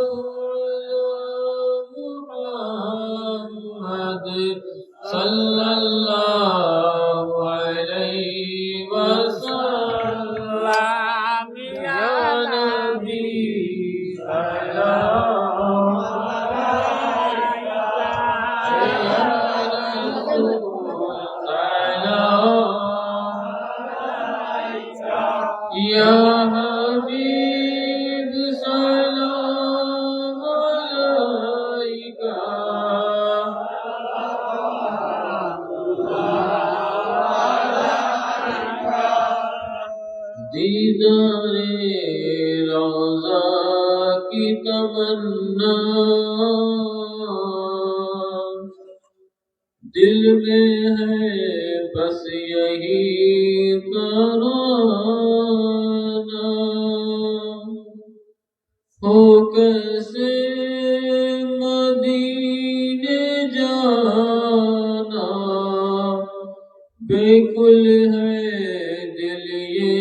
محمد सल्लल्लाहु अलैहि वसल्लम या नबी सलाम अलैका या रसूल सलाम या हबीब सलाम अलैका दीदारे रोज़ा की तमन्ना दिल में है बस यही तराना हो कैसे मदीने जाना बेकुल है दिल ये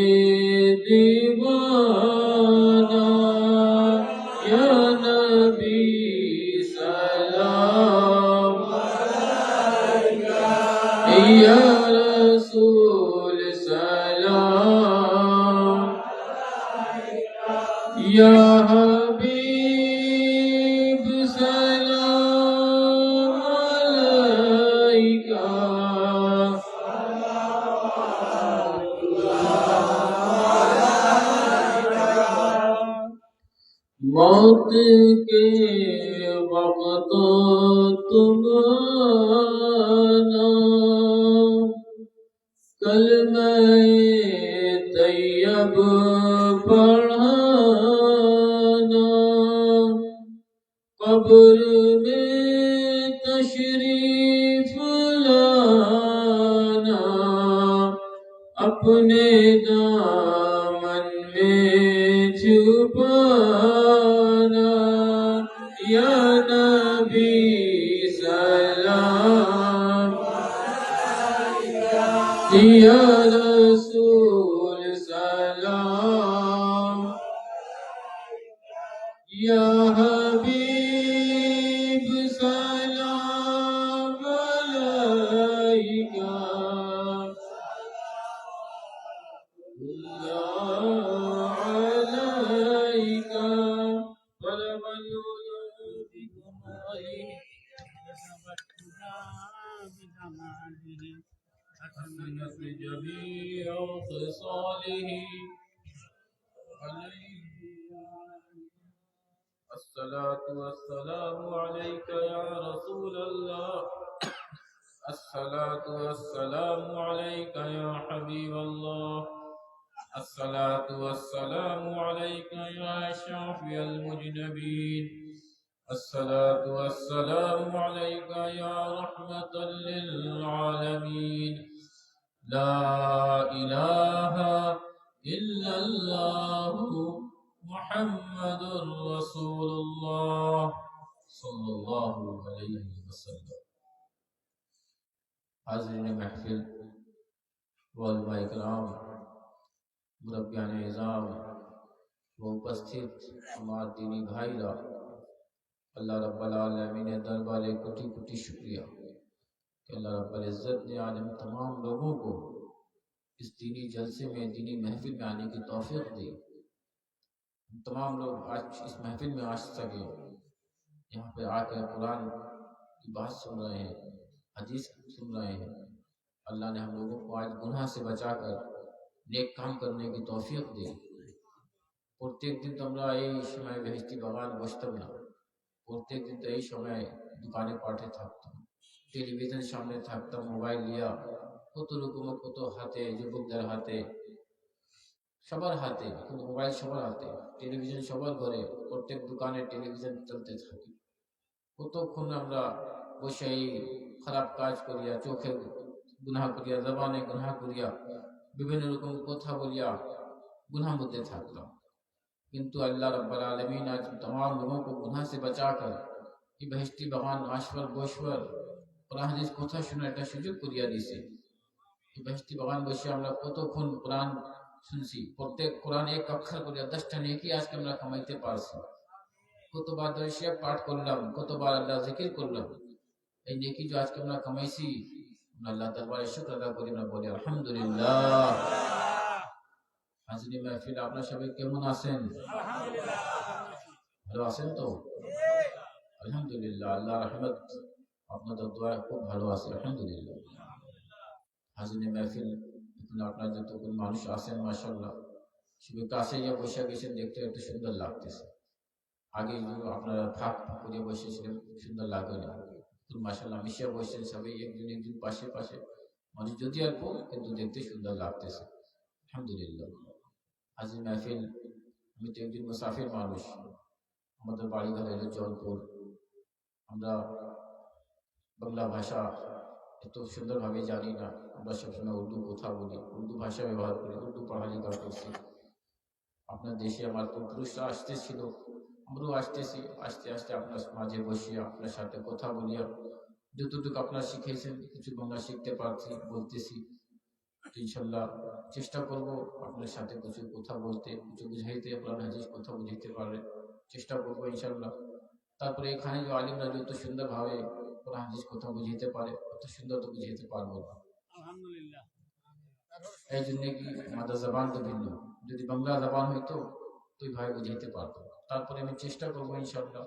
दीवाना या नबी सलाम या रसूल सलाम या हबीब सलाम अलैका मौत के वक्त तुम आना कलमे तैयब पढ़ाना कब्र में तशरीफ लाना अपने दामन में छुपाना या नबी सलाम या रसूल सलाम या हबीब सलाम अलैका جميع خصاله الصلاة والسلام عليك يا رسول الله الصلاة والسلام عليك يا حبيب الله الصلاة والسلام عليك يا شافي المجنبين الصلاة والسلام عليك يا رحمة للعالمين لا إله إلا الله محمد رسول الله صلى الله عليه وسلم हाज़रीन महफिल वल्लमा इकराम मुरब्बियान इज़ाम व उपस्थित हमारे दीनी भाईरा अल्लाह रब्बुल आलमीन दरबारे कोटि कोटि शुक्रिया कि अल्लाह रब्बुल इज़्ज़त ने आज हम तमाम लोगों को इस दीनी जलसे में दीनी महफिल में आने की तौफीक दी। तमाम लोग आज इस महफिल में आ सके, यहाँ पे आकर कुरान की बात सुन रहे हैं, हदीस सुन रहे हैं। अल्लाह ने हम लोगों को आज गुनाह से बचाकर नेक काम करने की तौफीक दी। प्रत्येक दिन तो আমরা এই সময় বেহেশতি বাগান বসতাম না, প্রত্যেক দিন তো এই সময় দোকানে পাঠে থাকতাম, টেলিভিশন সামনে থাকতাম, মোবাইল লিয়া কত রকম কত হাতে, যুবকদের হাতে, সবার হাতে, কিন্তু মোবাইল সবার হাতে, টেলিভিশন সবার ঘরে, প্রত্যেক দোকানে টেলিভিশন চলতে থাকে। কতক্ষণ আমরা বসে এই খারাপ কাজ করিয়া, চোখে গুনাহ করিয়া, জবানে গুনাহ করিয়া, বিভিন্ন রকম কথা বলিয়া गुनाह होते থাকলাম। কিন্তু अल्लाह रब्बुल आलमीन आज तमाम लोगों को गुनाह से बचाकर ये बहिश्ती बागान आशवर गोशवर कुरान हदीस কথা শোনা একটা সুযোগ করিয়া দিয়েছে। এই বহিশ্তি বাগান বসে আমরা কতক্ষণ কোরআন শুনছি, প্রত্যেক কোরআন এক অক্ষর করিয়া 10টা নেকি আজকে আমরা কামাইতে পারছি। কতবার দরিয়া পাঠ করলাম, কতবার আল্লাহ জিকির করলাম। এই নেকি যে আজকে আমরা কামাইছি, আল্লাহ দরবারে শুকর আদা করি, আমরা বলি আলহামদুলিল্লাহ। হাজিরি মাহফিল আপনারা সবাই কেমন আছেন? ভালো আছেন তো? আলহামদুলিল্লাহ, আল্লাহ রহমত, আপনাদের দোয়ায় খুব ভালো আছে, আলহামদুলিল্লাহ। হাজিরি মাহফিল এখন আপনার যতক্ষণ মানুষ আছেন মাশাআল্লাহ, সবাই কাছে গিয়ে বসে গেছেন, দেখতে একটু সুন্দর লাগতেছে। আগে আপনারা ফাঁক করে বসেছিলেন, সুন্দর লাগে না। মাশাআল্লাহ মিশিয়ে বসছেন সবাই একজন একজন পাশে পাশে, মানুষ যদি অল্প কিন্তু দেখতে সুন্দর লাগতেছে, আলহামদুলিল্লাহ। হাজির মাহফিল, আমি তো একজন মুসাফির মানুষ, আমাদের বাড়ি ঘর হলো জলপুর। আমরা বাংলা ভাষা এত সুন্দরভাবে জানি না, আমরা সবসময় উর্দু কথা বলি, উর্দু ভাষা ব্যবহার করি, উর্দু পড়ালেখা করছি। আপনার দেশে আমার পূর্বপুরুষরা আসতেছিল, আমরাও আসতেছি, আস্তে আস্তে আপনার মাঝে বসিয়া আপনার সাথে কথা বলিয়া যতটুকু আপনার শিখেছেন কিছু বাংলা শিখতে পারছি, বলতেছি। ইনশাল্লাহ চেষ্টা করব আপনার সাথে কিছু কথা বলতে, কিছু বুঝাইতে, কোরআন হাদিস কথা বুঝাইতে পারে চেষ্টা করবো ইনশাল্লাহ। তারপরে এখানে যে আলিমরা যত সুন্দরভাবে কোরআন হাদিস কথা বুঝাইতে পারে, অত সুন্দর তো বুঝাইতে পারবো না, আলহামদুলিল্লাহ। এই জন্য কি আমাদের জবান তো ভিন্ন, যদি বাংলা জবান হইতো তো ভাই বুঝাইতে পারতো। তারপরে আমি চেষ্টা করবো ইনশাল্লাহ।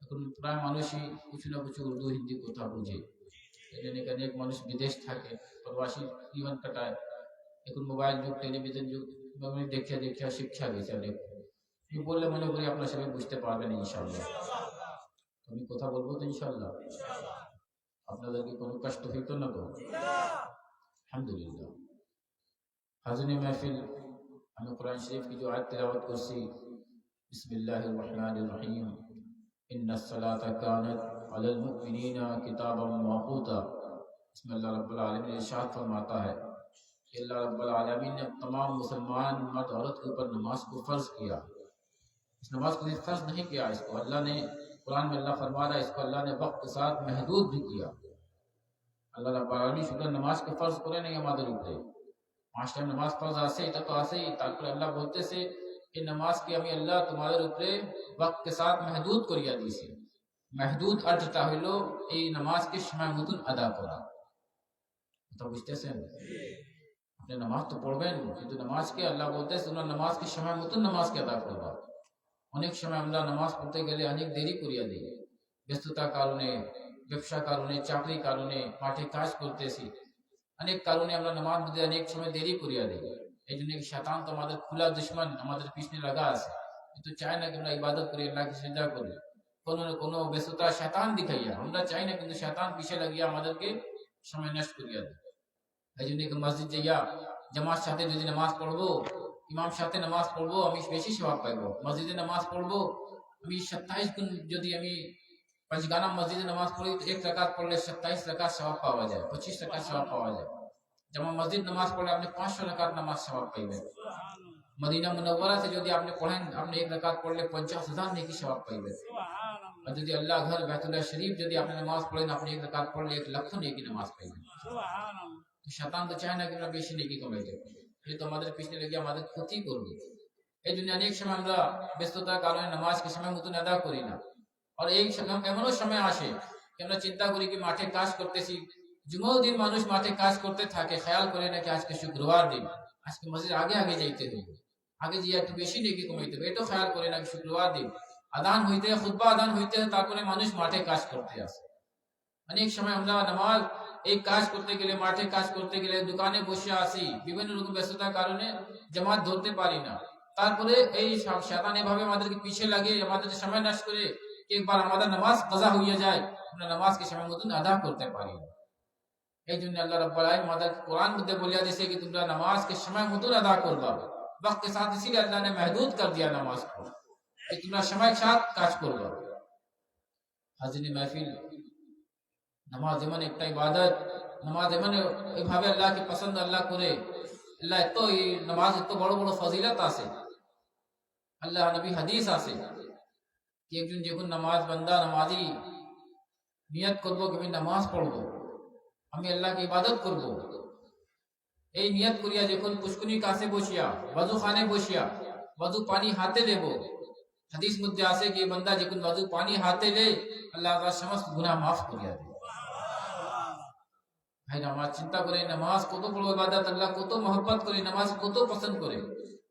এখন প্রায় মানুষই কিছু না কিছু উর্দু হিন্দি কথা বুঝে, এখানে এক মানুষ বিদেশ থাকে, প্রবাসী জীবন কাটায়। এখন মোবাইল যুগ, টেলিভিশন যুগ, দেখে দেখে শিক্ষা গেছে অনেক। বললে মনে করি আপনার সবাই বুঝতে পারবেন ইনশাল্লাহ। আমি কথা বলবো তো ইনশাল্লাহ, আপনাদের কি কোনো কষ্ট হইতো না তো? আলহামদুলিল্লাহ। হাজির महफिल, আমি কোরআন শরীফ की जो आयत तिलावत করছি, बिस्मिल्लाहिर रहमानिर रहीम, इन्नस सलाता कानत अलल मुमिनीना किताबम मौकूता। इसमें अल्लाह रब्बुल आलमीन इरशाद फरमाता है कि अल्लाह रब्बुल आलमीन ने तमाम मुसलमान मर्द औरत के ऊपर नमाज को फर्ज किया। इस नमाज को सिर्फ फर्ज नहीं किया, इसको अल्लाह ने कुरान में अल्लाह फरमा रहा है, इसको अल्लाह ने वक्त के साथ महदूद भी किया। अल्लाह रब्बुल आलमीन शुक्र नमाज के फर्ज करे नहीं हमारे ऊपर, 5 টাইম নামাজ ফরজ আছে, এটা তো আছেই। তারপরে আল্লাহ বলতেছে এই নামাজকে আমি আল্লাহ তোমাদের উপরে ওয়াক্ত के साथ महदूद করিয়া দিয়েছি। महदूद অর্থটা হলো এই নামাজকে সময় মতন আদা করা। এটা বুঝতেছেন? আপনি নামাজ তো পড়বেন, কিন্তু নামাজকে আল্লাহ বলতেছে তোমরা নামাজকে সময় মতন নামাজকে আদা করবা। অনেক সময় আমরা নামাজ পড়তে গেলে অনেক দেরি করিয়া দিই, ব্যস্ততার কারণে, ব্যবসার কারণে, চাকরির কারণে, মাঠে কাজ করতেছি, অনেক কারণে আমরা নামাজ পড়তে অনেক সময় দেরি করিয়া দিই। এই জন্য শয়তান তো আমাদের খোলা দুশ্মন, আমাদের পিছনে লাগা আছে, কিন্তু চাই না কি আমরা ইবাদত করি, আল্লাহকে সিজদা করি। কোনো না কোনো ব্যস্ততা শয়তান দিখাইয়া আমরা চাই না, কিন্তু শয়তান পিছে লাগিয়া আমাদেরকে সময় নষ্ট করিয়া দেয়। এই জন্য মসজিদ যাইয়া জামাত সাথে যদি নামাজ পড়বো, ইমাম সাথে নামাজ পড়বো, আমি বেশি সওয়াব পাইবো। মসজিদে নামাজ পড়বো আমি 27 গুণ, যদি আমি পাঁচগানা মসজিদে নামাজ পড়ি, 1 রাকাত পড়লে 27 রাকাত সওয়াব পাওয়া যায়, 25 রাকাত সওয়াব পাওয়া যায়। জামা মসজিদ নামাজ পড়লে আপনি 500 রাকাত নামাজ সওয়াব পাইবেন। মদিনা মুনাওয়ারা से যদি আপনি পড়েন, আপনি 1 রাকাত পড়লে 50,000 নেকি সওয়াব পাইবেন। আর যদি আল্লাহ ঘর বাইতুল্লাহ শরীফ যদি আপনি নামাজ পড়েন, আপনি 1 রাকাত পড়লে 1 লক্ষ নেকি নামাজ পাইবেন। তো শয়তান তো চায় না কি আমরা বেশি নেকি কামাইতে, এই তো আমাদের পিছনে লেগে আমাদের ক্ষতি করবে। এই জন্য অনেক সময় আমরা ব্যস্ততার কারণে নামাজকে সময় মতন আদা করি না। আর এই এমনও সময় আসে कि আমরা চিন্তা করি কি মাঠে কাজ করতেছি, জুমার দিন মানুষ মাঠে কাজ করতে থাকে, খেয়াল করে না কি আজকে শুক্রবার দিন, আজকে মসজিদ আগে আগে যাইতে হবে, আগে যে একটু বেশি নেকি কমাইতে হবে, এটা খেয়াল করে না কি শুক্রবার দিন আদান হইতে, খুতবা আদান হইতে, তারপরে মানুষ মাঠে কাজ করতে আসে। অনেক সময় আমরা নামাজ এই কাজ করতে গেলে, মাঠে কাজ করতে গেলে, দোকানে বসে আসি, বিভিন্ন রকম ব্যস্ততার কারণে জামাত ধরতে পারি না। তারপরে এই শয়তান এভাবে আমাদেরকে পিছে লাগে, আমাদের সময় নষ্ট করে, একবার আমাদের নামাজ কাজা হইয়া যায়, আমরা নামাজকে সময় মতন আদা করতে পারি না। এই জন্য আল্লাহ রাব্বুল আলামিন আমাদের কোরআন মধ্যে বলিয়া দিয়েছে कि তোমরা নামাজকে সময় মতন আদা করবা, वक्त के साथ। इसीलिए अल्लाह ने महदूद कर दिया नमाज को कि তোমরা সময় সাথ কাজ করবা। হাজিরি মাহফিল, নামাজ এমন একটা ইবাদত, নামাজ এমন এইভাবে আল্লাহকে পছন্দ আল্লাহ করে, আল্লাহ এত এই নামাজ এত বড় বড় ফজিলত আছে, আল্লাহ নবী হাদিস আছে कि একজন যখন নামাজ বান্দা নামাজি নিয়ত করবো कि আমি নামাজ পড়বো, আমি আল্লাহকে ইবাদত করব, এই নিয়ত করিয়া যখন পুষ্কুনি কাছে বসিয়া, ওযু খানে বসিয়া ওযু পানি হাতে দেব, হাদিস মধ্যে আছে কি বান্দা যখন ওযু পানি হাতে নেয় আল্লাহ তাআলা সমস্ত গুনাহ maaf করিয়া দেয়। ভাই নামাজ চিন্তা করে, নামাজ কত বড় ইবাদত, আল্লাহ কত মহব্বত করে, নামাজ কত পছন্দ করে।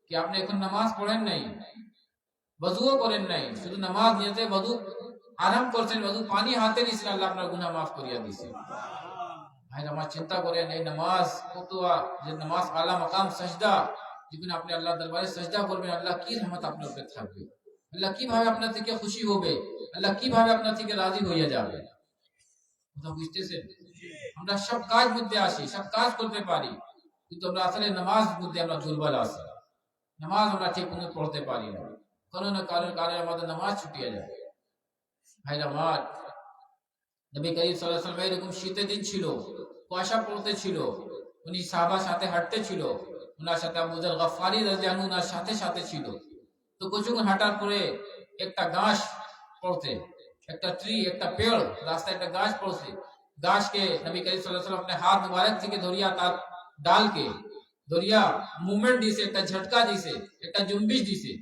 কি আপনি এখন নামাজ পড়েন নাই, ওযুও করেন নাই, শুধু নামাজ নিয়তে ওযু আরাম করছেন, ওযু পানি হাতে নিছেন, আল্লাহ আপনার গুনাহ maaf করিয়া দিয়েছে। ভাই নামাজ চিন্তা করেন, এই নামাজ কত, যে নামাজ আলা মাকাম সাজদা, যখন আপনি আল্লাহ দরবারে সাজদা করবেন, আল্লাহ কি রহমত আপনার উপরে থাকবে, আল্লাহ কিভাবে আপনার থেকে খুশি হবে, আল্লাহ কিভাবে আপনার থেকে রাজি হইয়া যাবে। কথা বুঝতেছেন? আমরা সব কাজ মধ্যে আসি, সব কাজ করতে পারি, কিন্তু আমরা আসলে নামাজ মধ্যে আমরা দুর্বল আছি। নামাজ আমরা ঠিক মতো পড়তে পারি না, কোনো না কারণে আমাদের নামাজ ছুটিয়ে যায়। ভাইরা আমার, নবী করিম সাল্লাল্লাহু আলাইহি ওয়াসাল্লাম এরকম শীতের দিন ছিল, কুয়াশা পড়তে ছিল, উনি সাহাবার সাথে হাঁটতে ছিল, ওনার সাথে আবু যর গফফারি রাদিয়াল্লাহু আনহু ওনার সাথে সাথে ছিল। তো কিছুক্ষণ হাঁটার পরে একটা গাছ পড়তে, একটা ট্রি, একটা পেড় রাস্তায় একটা গাছ পড়ছে, গাছকে নবী করিম সাল্লাল্লাহু আলাইহি ওয়াসাল্লাম अपने हाथ मुबारक থেকে ধরিয়া তার ডালকে ধরিয়া মুভমেন্ট দিয়েছে, একটা ঝটকা দিয়েছে, একটা জুম্বিশ দিয়েছে।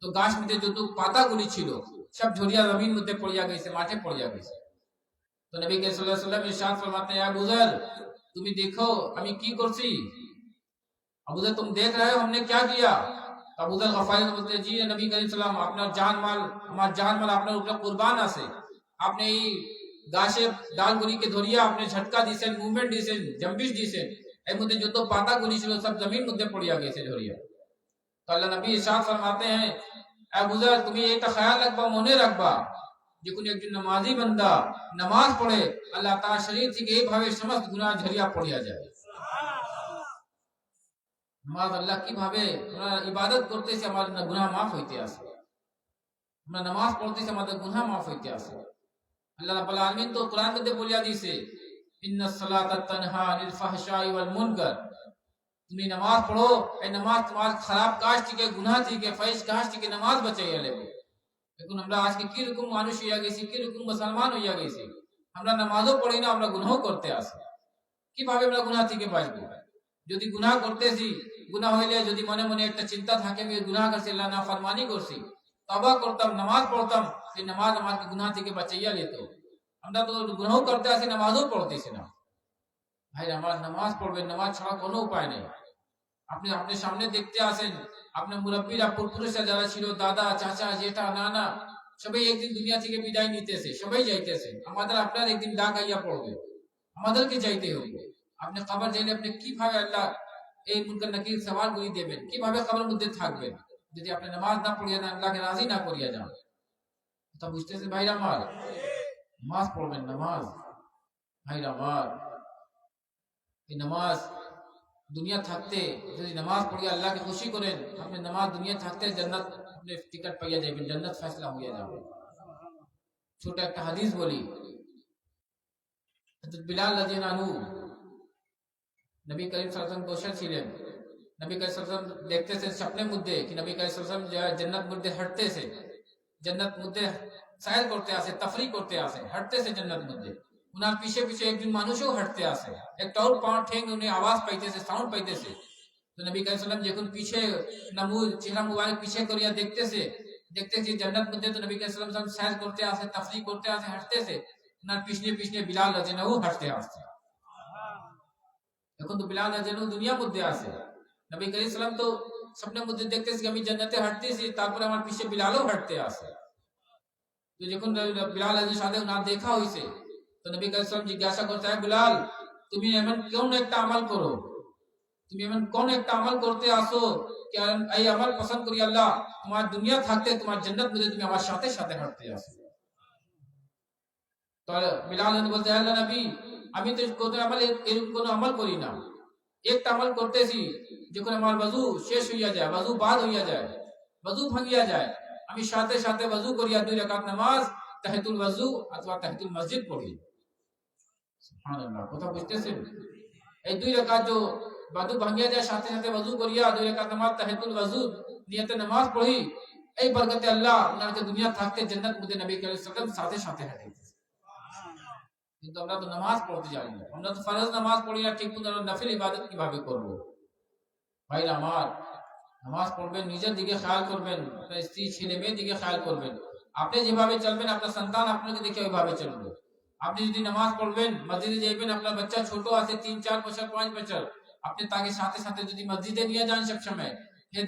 তো গাছ মধ্যে যত পাতাগুলি ছিল সব ঝরিয়া জমিন মধ্যে পড়িয়া গেছে, মাঠে পড়িয়া গেছে। তো নবী করিম সাল্লাল্লাহু আলাইহি ওয়াসাল্লাম ইরশাদ ফরমাতে हैं, আবু যর তুমি দেখো আমি কি করছি, আবু যর तुम देख रहे हो हमने क्या किया। আবু যর গফারি বলতে, জি নবী করিম সাল্লাল্লাহু আলাইহি ওয়াসাল্লাম আপনার জানমাল, আমার জানমাল আপনার উপরে কুরবান আছে, আপনি এই গাছের ডালগুলিকে ধরিয়া আপনি ঝটকা দিয়েছেন, মুভমেন্ট দিয়েছেন, জম্বিশ দিয়েছেন, এর মধ্যে যত পাতাগুলি ছিল সব জমিন মধ্যে পড়িয়া গেছে ঝরিয়া। তো আল্লাহ নবী ইরশাদ ফরমাতে हैं, আবু যর তুমি এটা খেয়াল রাখবা, মনে রাখবা, যে কোন একজন নামাজি বান্দা নামাজ পড়ে আল্লাহ তার শরীর থেকে এইভাবে সমস্ত গুনাহ ঝরিয়া পড়িয়া যায়। নামাজ আল্লাহ কিভাবে আমরা ইবাদত করতেছি, আমাদের গুনাহ maaf হইতে আছে, আমরা নামাজ পড়তেছি আমাদের গুনাহ maaf হইতে আছে। আল্লাহ রাব্বুল আলামিন তো কোরআন মধ্যে বলিয়া দিয়েছে, ইন্নাস সালাতা তানহা আনিল ফাহশাই ওয়াল মুনকার, তুমি নামাজ পড়ো, এই নামাজ তোমার খারাপ কাজ থেকে, গুনাহ থেকে, ফাহিশ কাজ থেকে নামাজ বাঁচাইয়া নেবে। এখন আমরা আজকে কি রকম মানুষ হইয়া গেছি, কি রকম মুসলমান হইয়া গেছি, আমরা নামাজও পড়ি না, আমরা গুনাহ করতে আসি। কিভাবে আমরা গুনাহ থেকে বাঁচবো? যদি গুনাহ করতেছি, গুনাহ হইলে যদি মনে মনে একটা চিন্তা থাকে আমি গুনাহ করছি, আল্লাহ নাফরমানি করছি, তওবা করতাম, নামাজ পড়তাম, সেই নামাজ আমাকে গুনাহ থেকে বাঁচাইয়া নিত। আমরা তো গুনাহ করতে আসি, নামাজও পড়তেছি না। ভাই আমার নামাজ পড়বেন, নামাজ ছাড়া কোনো উপায় নেই। আপনি আপনার সামনে দেখতে আসেন, আপনার মুরব্বীরা, পূর্বপুরুষরা যারা ছিল, দাদা, চাচা, জেঠা, নানা, সবাই একদিন দুনিয়া থেকে বিদায় নিতেছে, সবাই যাইতেছে। আমাদের আপনার একদিন ডাক আইয়া পড়বে, আমাদেরকে যাইতে হবে। আপনি কবর যাইলে আপনি কিভাবে আল্লাহ এই মুনকার নাকির সওয়ালগুলি দেবেন, কিভাবে কবরের মধ্যে থাকবেন যদি আপনি নামাজ না পড়িয়া যান, আল্লাহকে রাজি না করিয়া যান। কথা বুঝতেছেন ভাইরা আমার? নামাজ পড়বেন, নামাজ। ভাইরা আমার, এই নামাজ দুনিয়া থাকতে যদি নামাজ পড়িয়া আল্লাহকে খুশি করেন, আপনি নামাজ দুনিয়া থাকতে জান্নাত আপনি টিকিট পাইয়া যাবেন, জান্নাত ফয়সালা হইয়া যাবে। ছোট একটা হাদিস বলি, হযরত বিলাল রাদিয়াল্লাহু আনহু নবী করিম সাল্লাল্লাহু আলাইহি ওয়াসাল্লাম বসে ছিলেন, নবী করিম সাল্লাল্লাহু আলাইহি ওয়াসাল্লাম দেখতেছেন স্বপ্নের মধ্যে কি নবী করিম সাল্লাল্লাহু আলাইহি ওয়াসাল্লাম জান্নাত মধ্যে হাঁটতেছে, জান্নাত মধ্যে সৈর করতে আসে, তাফরিক করতে আসে, হাঁটতেছে জান্নাত মধ্যে। উনার পিছে পিছে একজন মানুষও হাঁটতে আসে, একটা ওর পা ঠেং উনি আওয়াজ পাইতেছে, সাউন্ড পাইতেছে। তো নবী করিম সাল্লাল্লাহু আলাইহি ওয়াসাল্লাম যখন পিছে নামুল চেহারা মুবারক পিছে করিয়া দেখতেছে, দেখতেছে জান্নাত মধ্যে তো নবী করিম সাল্লাল্লাহু আলাইহি ওয়াসাল্লাম সৈর করতে আসে, তাফরিক করতে আসে, হাঁটতেছে, উনার পিছনে পিছনে বিলাল রাদিয়াল্লাহু আনহু হাঁটতে আসছে। এখন তো বিলাল রাদিয়াল্লাহু আনহু দুনিয়ার মধ্যে আছে, নবী করিম সাল্লাল্লাহু আলাইহি ওয়াসাল্লাম তো স্বপ্নের মধ্যে দেখতেছে আমি জান্নাতে হাঁটতেছি, তারপরে আমার পিছে বিলালও হাঁটতে আসে। তো যখন বিলাল রাদিয়াল্লাহু সাথে না দেখা হইছে, তো নবী করিম সাল্লাল্লাহু আলাইহি ওয়াসাল্লাম জিজ্ঞাসা করতে, বিলাল তুমি এমন কোন একটা আমল করো, তুমি এমন কোন একটা আমল করতে আসো কি এই আমল পছন্দ করি আল্লাহ তোমার দুনিয়া থাকতে তোমার জান্নাত মধ্যে তুমি আমার সাথে সাথে হাঁটতে আসো। তো বিলাল বলতে, আল্লাহ নবী আমি তো কোন আমল, এরকম কোন আমল করি না, একটা আমল করতেছি, যখন আমার ওযু শেষ হইয়া যায়, ওযু বাদ হইয়া যায়, ওযু ভাঙিয়া যায়, আমি সাথে সাথে ওযু করিয়া 2 রাকাত নামাজ তাহিয়াতুল ওযু অথবা তাহিয়াতুল মসজিদ পড়ি। সুবহানাল্লাহ, কথা বুঝতেছেন? এই 2 রাকাত जो ওযু ভাঙিয়া যায়, সাথে সাথে ওযু করিয়া 2 রাকাত নামাজ তাহিয়াতুল ওযু নিয়তে নামাজ পড়ি, এই বরকতে আল্লাহ আপনাকে দুনিয়া থাকতে জান্নাত মধ্যে নবী করিম সাল্লাল্লাহু আলাইহি ওয়াসাল্লাম সাথে সাথে হাঁটাইতেছে। কিন্তু আমরা তো নামাজ পড়তে জানি না, আমরা তো ফরজ নামাজ পড়ি না, ঠিক মতো নফল ইবাদত কিভাবে করব? ভাইরা আমার, নামাজ পড়বেন, নিজের দিকে খেয়াল করবেন, আপনার স্ত্রী ছেলে মেয়ের দিকে খেয়াল করবেন। আপনি যেভাবে চলবেন আপনার সন্তান আপনাকে দেখে ওইভাবে চলবে। আপনি যদি নামাজ পড়বেন, মসজিদে যাইবেন, আপনার বাচ্চা ছোট আছে 3-4 বছর 5 বছর, আপনি তাকে সাথে সাথে যদি মসজিদে নিয়ে যান সবসময়,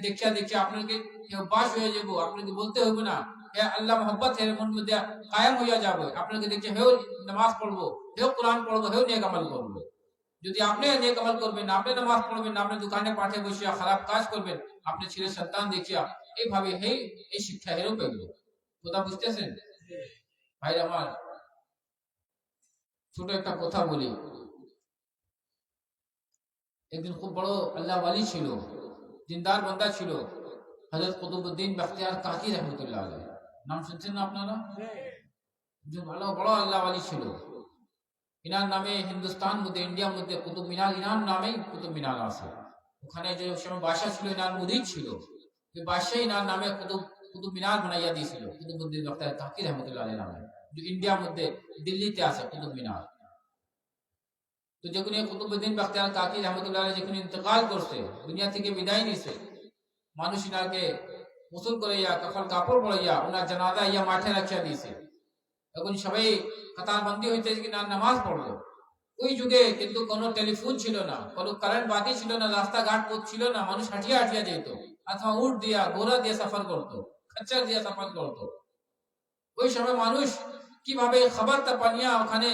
দেখিয়া দেখিয়া আপনাকে অভ্যাস হয়ে যাবো, আপনাকে বলতে হবে না হে আল্লাহ মোহাম্মত এর মন মধ্যে কায়েম হইয়া যাবে। আপনাকে দেখে হেও নামাজ পড়বো, হেও কোরআন পড়বো, হেও নেক আমল করবো। যদি আপনি নেক আমল করবেন না, আপনি নামাজ পড়বেন না, আপনি দোকানে পাঠে বসিয়া খারাপ কাজ করবেন, আপনি ছেলে সন্তান দেখিয়া এইভাবে এই শিক্ষা হেরো পেল। কথা বুঝতেছেন ভাই আমার? ছোট একটা কথা বলি। একদিন খুব বড় আল্লাহ ওয়ালি ছিল, দিনদার বান্দা ছিল, হযরত কুতুবউদ্দিন বখতিয়ার কাকি রহমতুল্লাহ আলাইহি। নাম শুনছেন না আপনারা? যে ভালো বড় আল্লাহ ওয়ালি ছিল। ইনার নামে হিন্দুস্তান মধ্যে, ইন্ডিয়ার মধ্যে কুতুব মিনার ইনার নামেই কুতুব মিনার আছে। ওখানে যে সময় বাদশা ছিল ইনার মুরিদ ছিল, যে বাদশাহ ইনার নামে কুতুব মিনার বানাইয়া দিয়েছিল, কুতুবউদ্দিন বখতিয়ার কাকি রহমতুল্লাহ আলাইহি নামে, যে ইন্ডিয়ার মধ্যে দিল্লিতে আছে কুতুব মিনার। তো যখন এই কুতুবউদ্দিন বখতিয়ার কাকি রহমতুল্লাহ আলাইহি যখন ইন্তেকাল করছে, দুনিয়া থেকে বিদায় নিছে, মানুষ ইনাকে গোসল করাইয়া কাফন কাপড় পরাইয়া ওনার জানাজা ইয়া মাঠে রাখিয়া দিয়েছে। এখন সবাই কাতারবন্দি হইতে কিনা নামাজ পড়লো। ওই যুগে কিন্তু কোনো টেলিফোন ছিল না, কোনো কারেন্ট বাতি ছিল না, রাস্তাঘাট পথ ছিল না, মানুষ হাঁটিয়া হাঁটিয়া যেত, অথবা উট দিয়া ঘোড়া দিয়ে সফর করতো, খচ্চর দিয়ে সফর করতো। ওই সময় মানুষ কিভাবে খবরটা পানিয়া ওখানে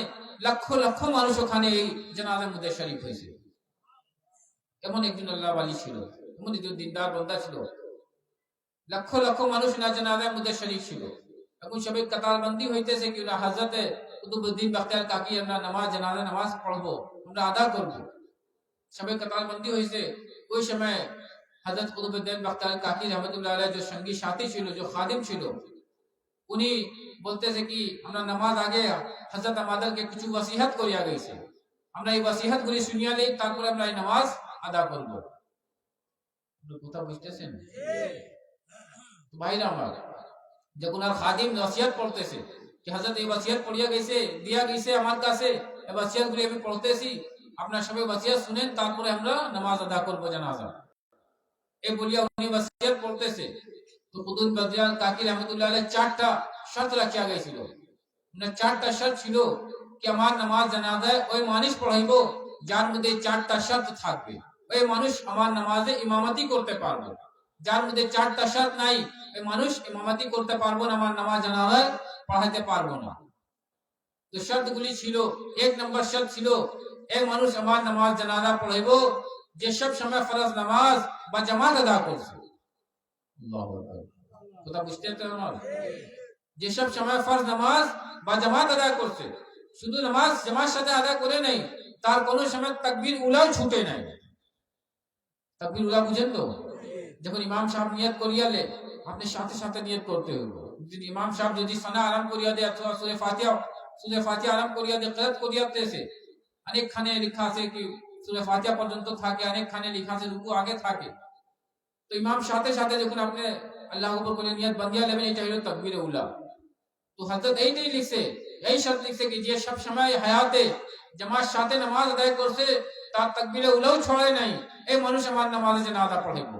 লক্ষ লক্ষ মানুষ ওখানে এই জানাজার মধ্যে শরীক হয়েছে। এমন একজন আল্লাহ ওয়ালি ছিল, এমন একজন দিনদার বান্দা ছিল, লক্ষ লক্ষ মানুষ না জানাজার মধ্যে শরীক ছিল। এখন সবাই কাতারবন্দি হইতেছে কি না হযরতে কুতুবউদ্দিন বখতিয়ার কাকি আমরা নামাজ জানাজা নামাজ পড়বো, আমরা আদা করবো। সবাই কাতারবন্দি হয়েছে। ওই সময় হযরত কুতুবউদ্দিন বখতিয়ার কাকি রহমতুল্লাহ আলাইহি যে সঙ্গী সাথী ছিল, যে খাদিম ছিল, উনি বলতেছে কি আমরা নামাজ আগে হযরত আমাদেরকে কিছু ওসিয়ত করিয়া গেছে, আমরা এই ওসিয়ত গুলি শুনিয়া লই, তারপরে আমরা এই নামাজ আদা করব। কথা বুঝতেছেন ভাইরা আমার? যখন আর খাদিম ওসিয়ত পড়তেছে যে হযরত এই ওসিয়ত পড়িয়া গেছে, দিয়া গেছে আমার কাছে, এই ওসিয়ত গুলি আমি পড়তেছি, আপনারা সবাই ওসিয়ত শুনেন, তারপরে আমরা নামাজ আদা করব জানাজা। এই বলিয়া উনি ওসিয়ত পড়তেছে। তো কুতুব বখতিয়ার কাকি রহমতুল্লাহ আলাইহি 4টা শর্ত রাখিয়া গেছিল। মানে 4টা শর্ত ছিল কি আমার নামাজ জানাজায় ওই মানুষ পড়াইব যার মধ্যে 4টা শর্ত থাকবে, ওই মানুষ আমার নামাজে ইমামতি করতে পারবে। যার মধ্যে 4টা শর্ত নাই, ওই মানুষ ইমামতি করতে পারবো না, আমার নামাজ জানাজায় পড়াইতে পারবো না। তো শর্তগুলি ছিল, 1 নম্বর শর্ত ছিল এই মানুষ আমার নামাজ জানাজা পড়াইব যে সব সময় ফরজ নামাজ বা জামাত আদা করছে। আল্লাহু আকবার। কথা বুঝতে পারছেন? যেসব সময় ফরজ নামাজ বা জামাত আদা করছে, শুধু নামাজ জামাত সাথে আদা করে নাই, তার কোন সময় তাকবীর উলাও ছুটে নাই। তাকবীর উলা বুঝেন তো? যখন ইমাম সাহেব নিয়ত করিয়ালে আপনি সাথে সাথে নিয়ত করতে হবে। যদি ইমাম সাহেব যদি সানা আরাম করিয়া দেয় অথবা সূরা ফাতিহা আরাম করিয়া দেয়, কিরাত করিয়াতেছে, অনেক খানে লেখা আছে কি সূরা ফাতিহা পর্যন্ত থাকে, অনেক খানে লেখা আছে রুকু আগে থাকে। তো ইমাম সাথে সাথে যখন আপনি আল্লাহু আকবার বলে নিয়ত বাঁধিয়া নেবেন, এটা হলো তাকবীরে উলা। তো হযরত এইটাই লিখছে, এই শর্ত লিখছে কি যে সব সময় হায়াতে জামাত সাথে নামাজ আদায় করছে, তার তাকবীরে উলাও ছড়ায় নাই, এই মানুষ আমার নামাজে জানাজা পড়াইব।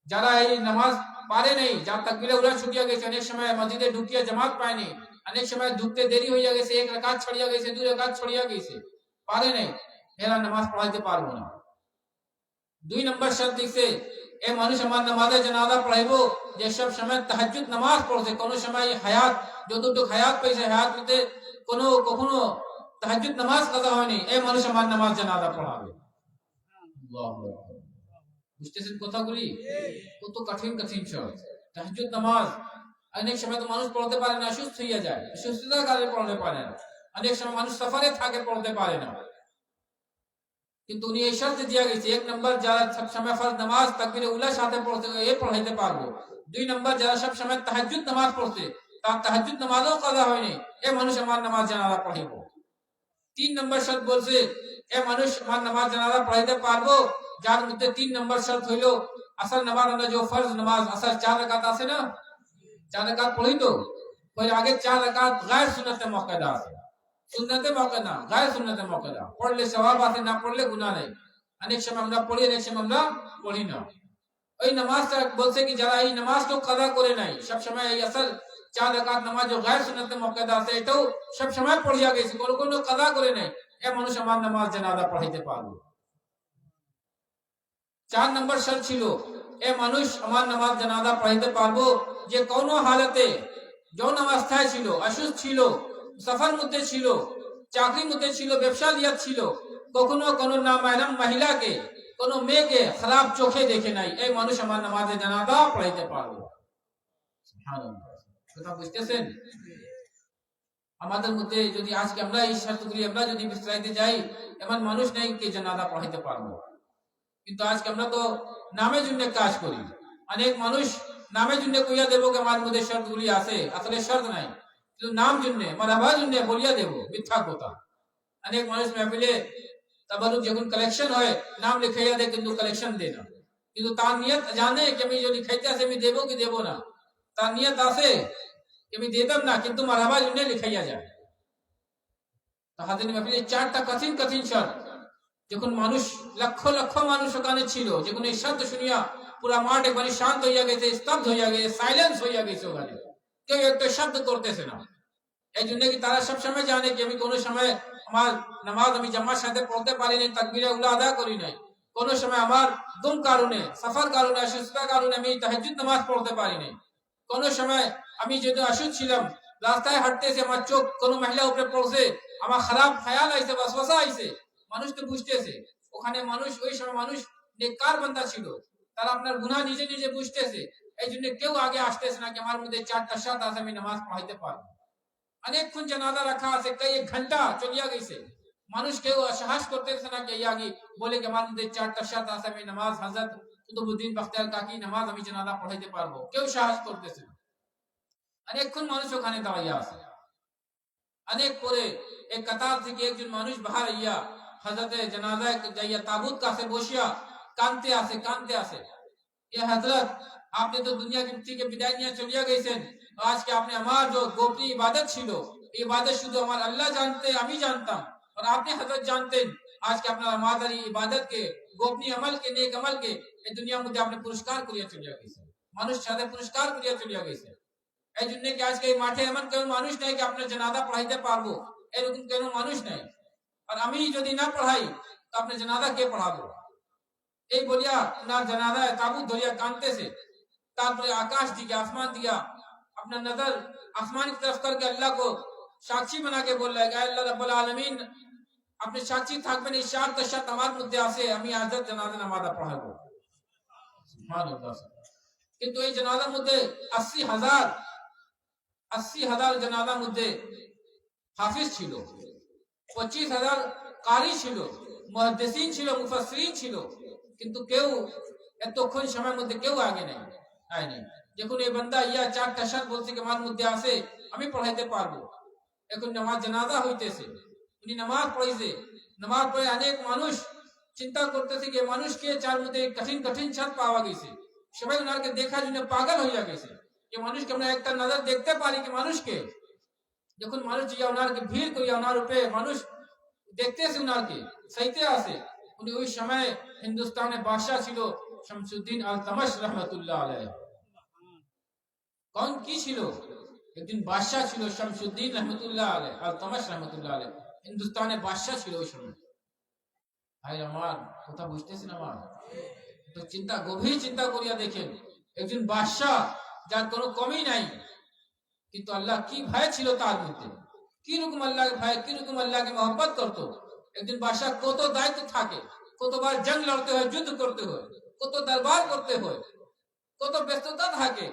যারা এই নামাজ পারে নাই, যার তাকবীরে উলা ছুটিয়া গেছে, অনেক সময় মসজিদে ঢুকিয়া জামাত পায়নি, অনেক সময় ঢুকতে দেরি হইয়া গেছে, 1 রাকাত ছড়িয়া গেছে, 2 রাকাত ছড়িয়া গেছে, পারে নাই, এরা নামাজ পড়াইতে পারবো না। 2 নম্বর শর্ত লিখছে এই মানুষ আমার নামাজে জানাজা পড়াইব যে সব সময় তাহাজ্জুদ নামাজ পড়ছে, কোন সময় হায়াত যতটুকু হায়াত পাইছে হায়াত মধ্যে কখনো তাহাজ্জুদ নামাজ কাজা হয়নি, এই মানুষ আমার নামাজ জানাজা পড়াবে। আল্লাহু আকবার। বুঝতেছেন কথাগুলি? কত কঠিন কঠিন শর্ত। তাহাজ্জুদ নামাজ অনেক সময় তো মানুষ পড়তে পারে না, অসুস্থ হইয়া যায়, অসুস্থতার কারণে পড়তে পারে না, অনেক সময় মানুষ সফরে থাকে পড়তে পারে না। কিন্তু উনি এই শর্ত দিয়া গেছে 1 নম্বর যারা সব সময় ফরজ নামাজ তাকবীরে উলা সাথে পড়তে এ পড়াইতে পারবো। 2 নম্বর যারা সব সময় তাহাজ্জুদ নামাজ পড়ছে, তার তাহাজ্জুদ নামাজও কাজা হয়নি, এই মানুষ আমার নামাজ জানাজা পড়াইব। 3 নম্বর শর্ত বলছে এই মানুষ আমার নামাজ জানাজা পড়াইতে পারবো যার মধ্যে 3 নম্বর শর্ত হইলো আসল নামাজ, আমরা যে ফরজ নামাজ আসল 4 রাকাত আছে না, 4 রাকাত পড়ি তো ওই আগে 4 রাকাত গায়র সুন্নতে মুআক্কাদা আছে, সুন্নতে মৌকা না, গায়ে সুন্নতে মৌকা না, পড়লে সওয়াব আছে, না পড়লে গুনাহ নাই। অনেক সময় আমরা পড়ি, অনেক সময় আমরা পড়ি না। ওই নামাজটা বলছে কি যারা এই নামাজটা কাজা করে নাই সব সময় এই আসল 4 রাকাত নামাজ যে গায়র সুন্নতে মুআক্কাদা আছে এটাও সব সময় পড়িয়া গেছে, কোনো কাজা করে নাই, এ মানুষ আমার নামাজ জানাজা পড়াইতে পারবে। 4 নম্বর শর্ত ছিল এ মানুষ আমার নামাজ জানাজা পড়াইতে পারবো যে কোনো হালতে যৌন অবস্থায় ছিল, অসুস্থ ছিল, সফর মধ্যে ছিল, চাকরির মধ্যে ছিল, ব্যবসা লিয়াত ছিল, কখনো কোনো নামায়নাম মহিলাকে কোনো মেয়েকে খারাপ চোখে দেখে নাই, এই মানুষ আমার নামাজে জানাজা পড়াইতে পারবে। সুবহানাল্লাহ, কথা বুঝতেছেন? আমাদের মধ্যে যদি আজকে আমরা এই শর্তগুলি আমরা যদি বিস্তারিত যাই, এমন মানুষ নাই কে জানাজা পড়াইতে পারবো। কিন্তু আজকে আমরা তো নামের জন্য কাজ করি। অনেক মানুষ নামের জন্য কইয়া দেব যে আমার মধ্যে শর্তগুলি আছে, আসলে শর্ত নাই, শুধু নাম জন্য মারাবার জন্য বলিয়া দেব, মিথ্যা কথা। অনেক মানুষ মাহফিলে তাবারুক যখন কালেকশন হয় নাম লিখাইয়া দেয় কিন্তু কালেকশন দেয় না, কিন্তু তার নিয়ত জানে যে আমি যদি খাইতে আসে আমি দেবো কি দেব না, তার নিয়ত আছে আমি দিতাম না, কিন্তু মারাবার জন্য লিখাইয়া যায়। তাহাদের মাহফিলে 4টা কঠিন কঠিন শর্ত, যখন মানুষ লক্ষ লক্ষ মানুষ ওখানে ছিল, যখন এই শব্দ শুনিয়া পুরা মাঠ একবারে শান্ত হইয়া গেছে, স্তব্ধ হইয়া গেছে, সাইলেন্স হইয়া গেছে, ওখানে কেউ একটা শব্দ করতেছে না। এই জন্য কি তারা সবসময় জানে যে আমি কোনো সময় আমার নামাজ আমি জামার সাথে পড়তে পারিনি, তাকবীরে উলা আদা করি নাই, কোনো সময় আমার দুম কারণে, সফর কারণে, অসুস্থতার কারণে আমি তাহাজ্জুদ নামাজ পড়তে পারিনি, কোনো সময় আমি যদি অসুস্থ ছিলাম, রাস্তায় হাঁটতেছে আমার চোখ কোনো মহিলা উপরে পড়ছে, আমার খারাপ খেয়াল আইছে, ওয়াসওয়াসা আইছে, মানুষ তো বুঝতেছে ওখানে মানুষ ওই সময় মানুষ নেককার বান্দা ছিল, তারা আপনার গুনাহ নিজে নিজে বুঝতেছে, এই জন্য কেউ আগে আসতেছে না কি আমার মধ্যে 4টা শর্ত আছে আমি নামাজ পড়াইতে পারবো। অনেকক্ষণ জানাজা রাখা আছে, কয়েক 1 ঘন্টা চলিয়া গেছে, মানুষ কেউ সাহস করতেছে না কি আগে বলে কি আমার মধ্যে 4টা শর্ত আছে আমি নামাজ হযরত কুতুবউদ্দিন বখতিয়ার কাকি নামাজ আমি জানাজা পড়াইতে পারবো, কেউ সাহস করতেছে না। অনেকক্ষণ মানুষ ওখানে দাঁড়িয়ে আছে। অনেক পরে এক কাতার থেকে একজন মানুষ বাহির আইয়া হযরতে জানাজা যাইয়া তাবুত কাছে বসিয়া কাঁদতে আছে, এ হযরত আপনি তো দুনিয়া থেকে বিদায় নিয়ে চলিয়া গেছেন, আজকে আপনি আমার যে গোপনীয় ইবাদত ছিল, এই ইবাদত শুধু আমার আল্লাহ জানতে, আমি জানতাম, और আপনি হযরত জানতেন, আজকে আপনার আমাদের এই ইবাদত কে, গোপনীয় আমল কে, নেক আমল কে এই দুনিয়ার মধ্যে আপনি পুরস্কার করিয়া চলিয়া গেছেন, মানুষ সাথে পুরস্কার করিয়া চলিয়া গেছেন। এই জন্য কি আজকে এই মাঠে এমন কেউ মানুষ নাই কি আপনার জানাজা পড়াইতে পারবো, এরকম কেন মানুষ নাই, আর আমি যদি না পড়াই তো আপনার জানাজা কে পড়াবো, এই বলিয়া উনার জানাজায় তাবুত ধরিয়া কাঁদতেছে। তারপরে आकाश दिया, आसमान दिया, अपना नजर आसमान की तरफ करके अल्लाह को साक्षी बना के बोल रहा है अल्लाह रब्बुल आलमीन আপনি সাক্ষী থাকবেন এই 4টা শর্ত আমার মধ্যে আছে, আমি আজাদ জানাজা নামাজ পড়াবো। সুবহানাল্লাহ। কিন্তু এই জানাজার মধ্যে 80,000 জানাজার মধ্যে হাফিজ ছিল, 25,000 কারি ছিল, মুহাদ্দিসিন ছিল, মুফাসসিরিন ছিল, কিন্তু কেউ এতক্ষণ সময়ের মধ্যে কেউ আগে নাই আয়নি। যখন এই বান্দা ইয়া 4টা শর্ত বলছে কি আমার মধ্যে আছে আমি পড়াইতে পারবো, এখন নামাজ জানাজা হইতেছে, উনি নামাজ পড়াইছে, নামাজ পড়ে অনেক মানুষ চিন্তা করতেছে যে মানুষকে 4 মধ্যে কঠিন কঠিন শর্ত পাওয়া গেছে, সবাই উনাকে দেখার জন্য পাগল হইয়া গেছে, যে মানুষকে আমরা একটা নজর দেখতে পারি কি মানুষকে, যখন মানুষ ইয়া উনারকে ভিড় করিয়া উনার উপরে মানুষ দেখতেছে, উনারকে সাইতে আছে, উনি ওই সময় হিন্দুস্তানের বাদশাহ ছিল শামসুদ্দিন আলতামাশ রহমাতুল্লাহ আলাইহি। কোন কি ছিল? একদিন বাদশাহ ছিল শামসুদ্দিন রহমাতুল্লাহ আলাইহি, আলতামাশ রহমাতুল্লাহ আলাইহি হিন্দুস্তানের বাদশাহ ছিল ওই সময়। ভাই আমার কথা বুঝতেছেন আমার? তো চিন্তা, গভীর চিন্তা করিয়া দেখেন, একজন বাদশাহ যার কোনো কমই নাই, কিন্তু আল্লাহ কি ভয় ছিল তার মধ্যে, কি রকম আল্লাহকে ভয়, কি রকম আল্লাহকে মহব্বত করতো। একজন বাদশাহ কত দায়িত্ব থাকে, কতবার জং লড়তে হয়, যুদ্ধ করতে হয়, কত দরবার করতে হয়, কত ব্যস্ততা থাকে,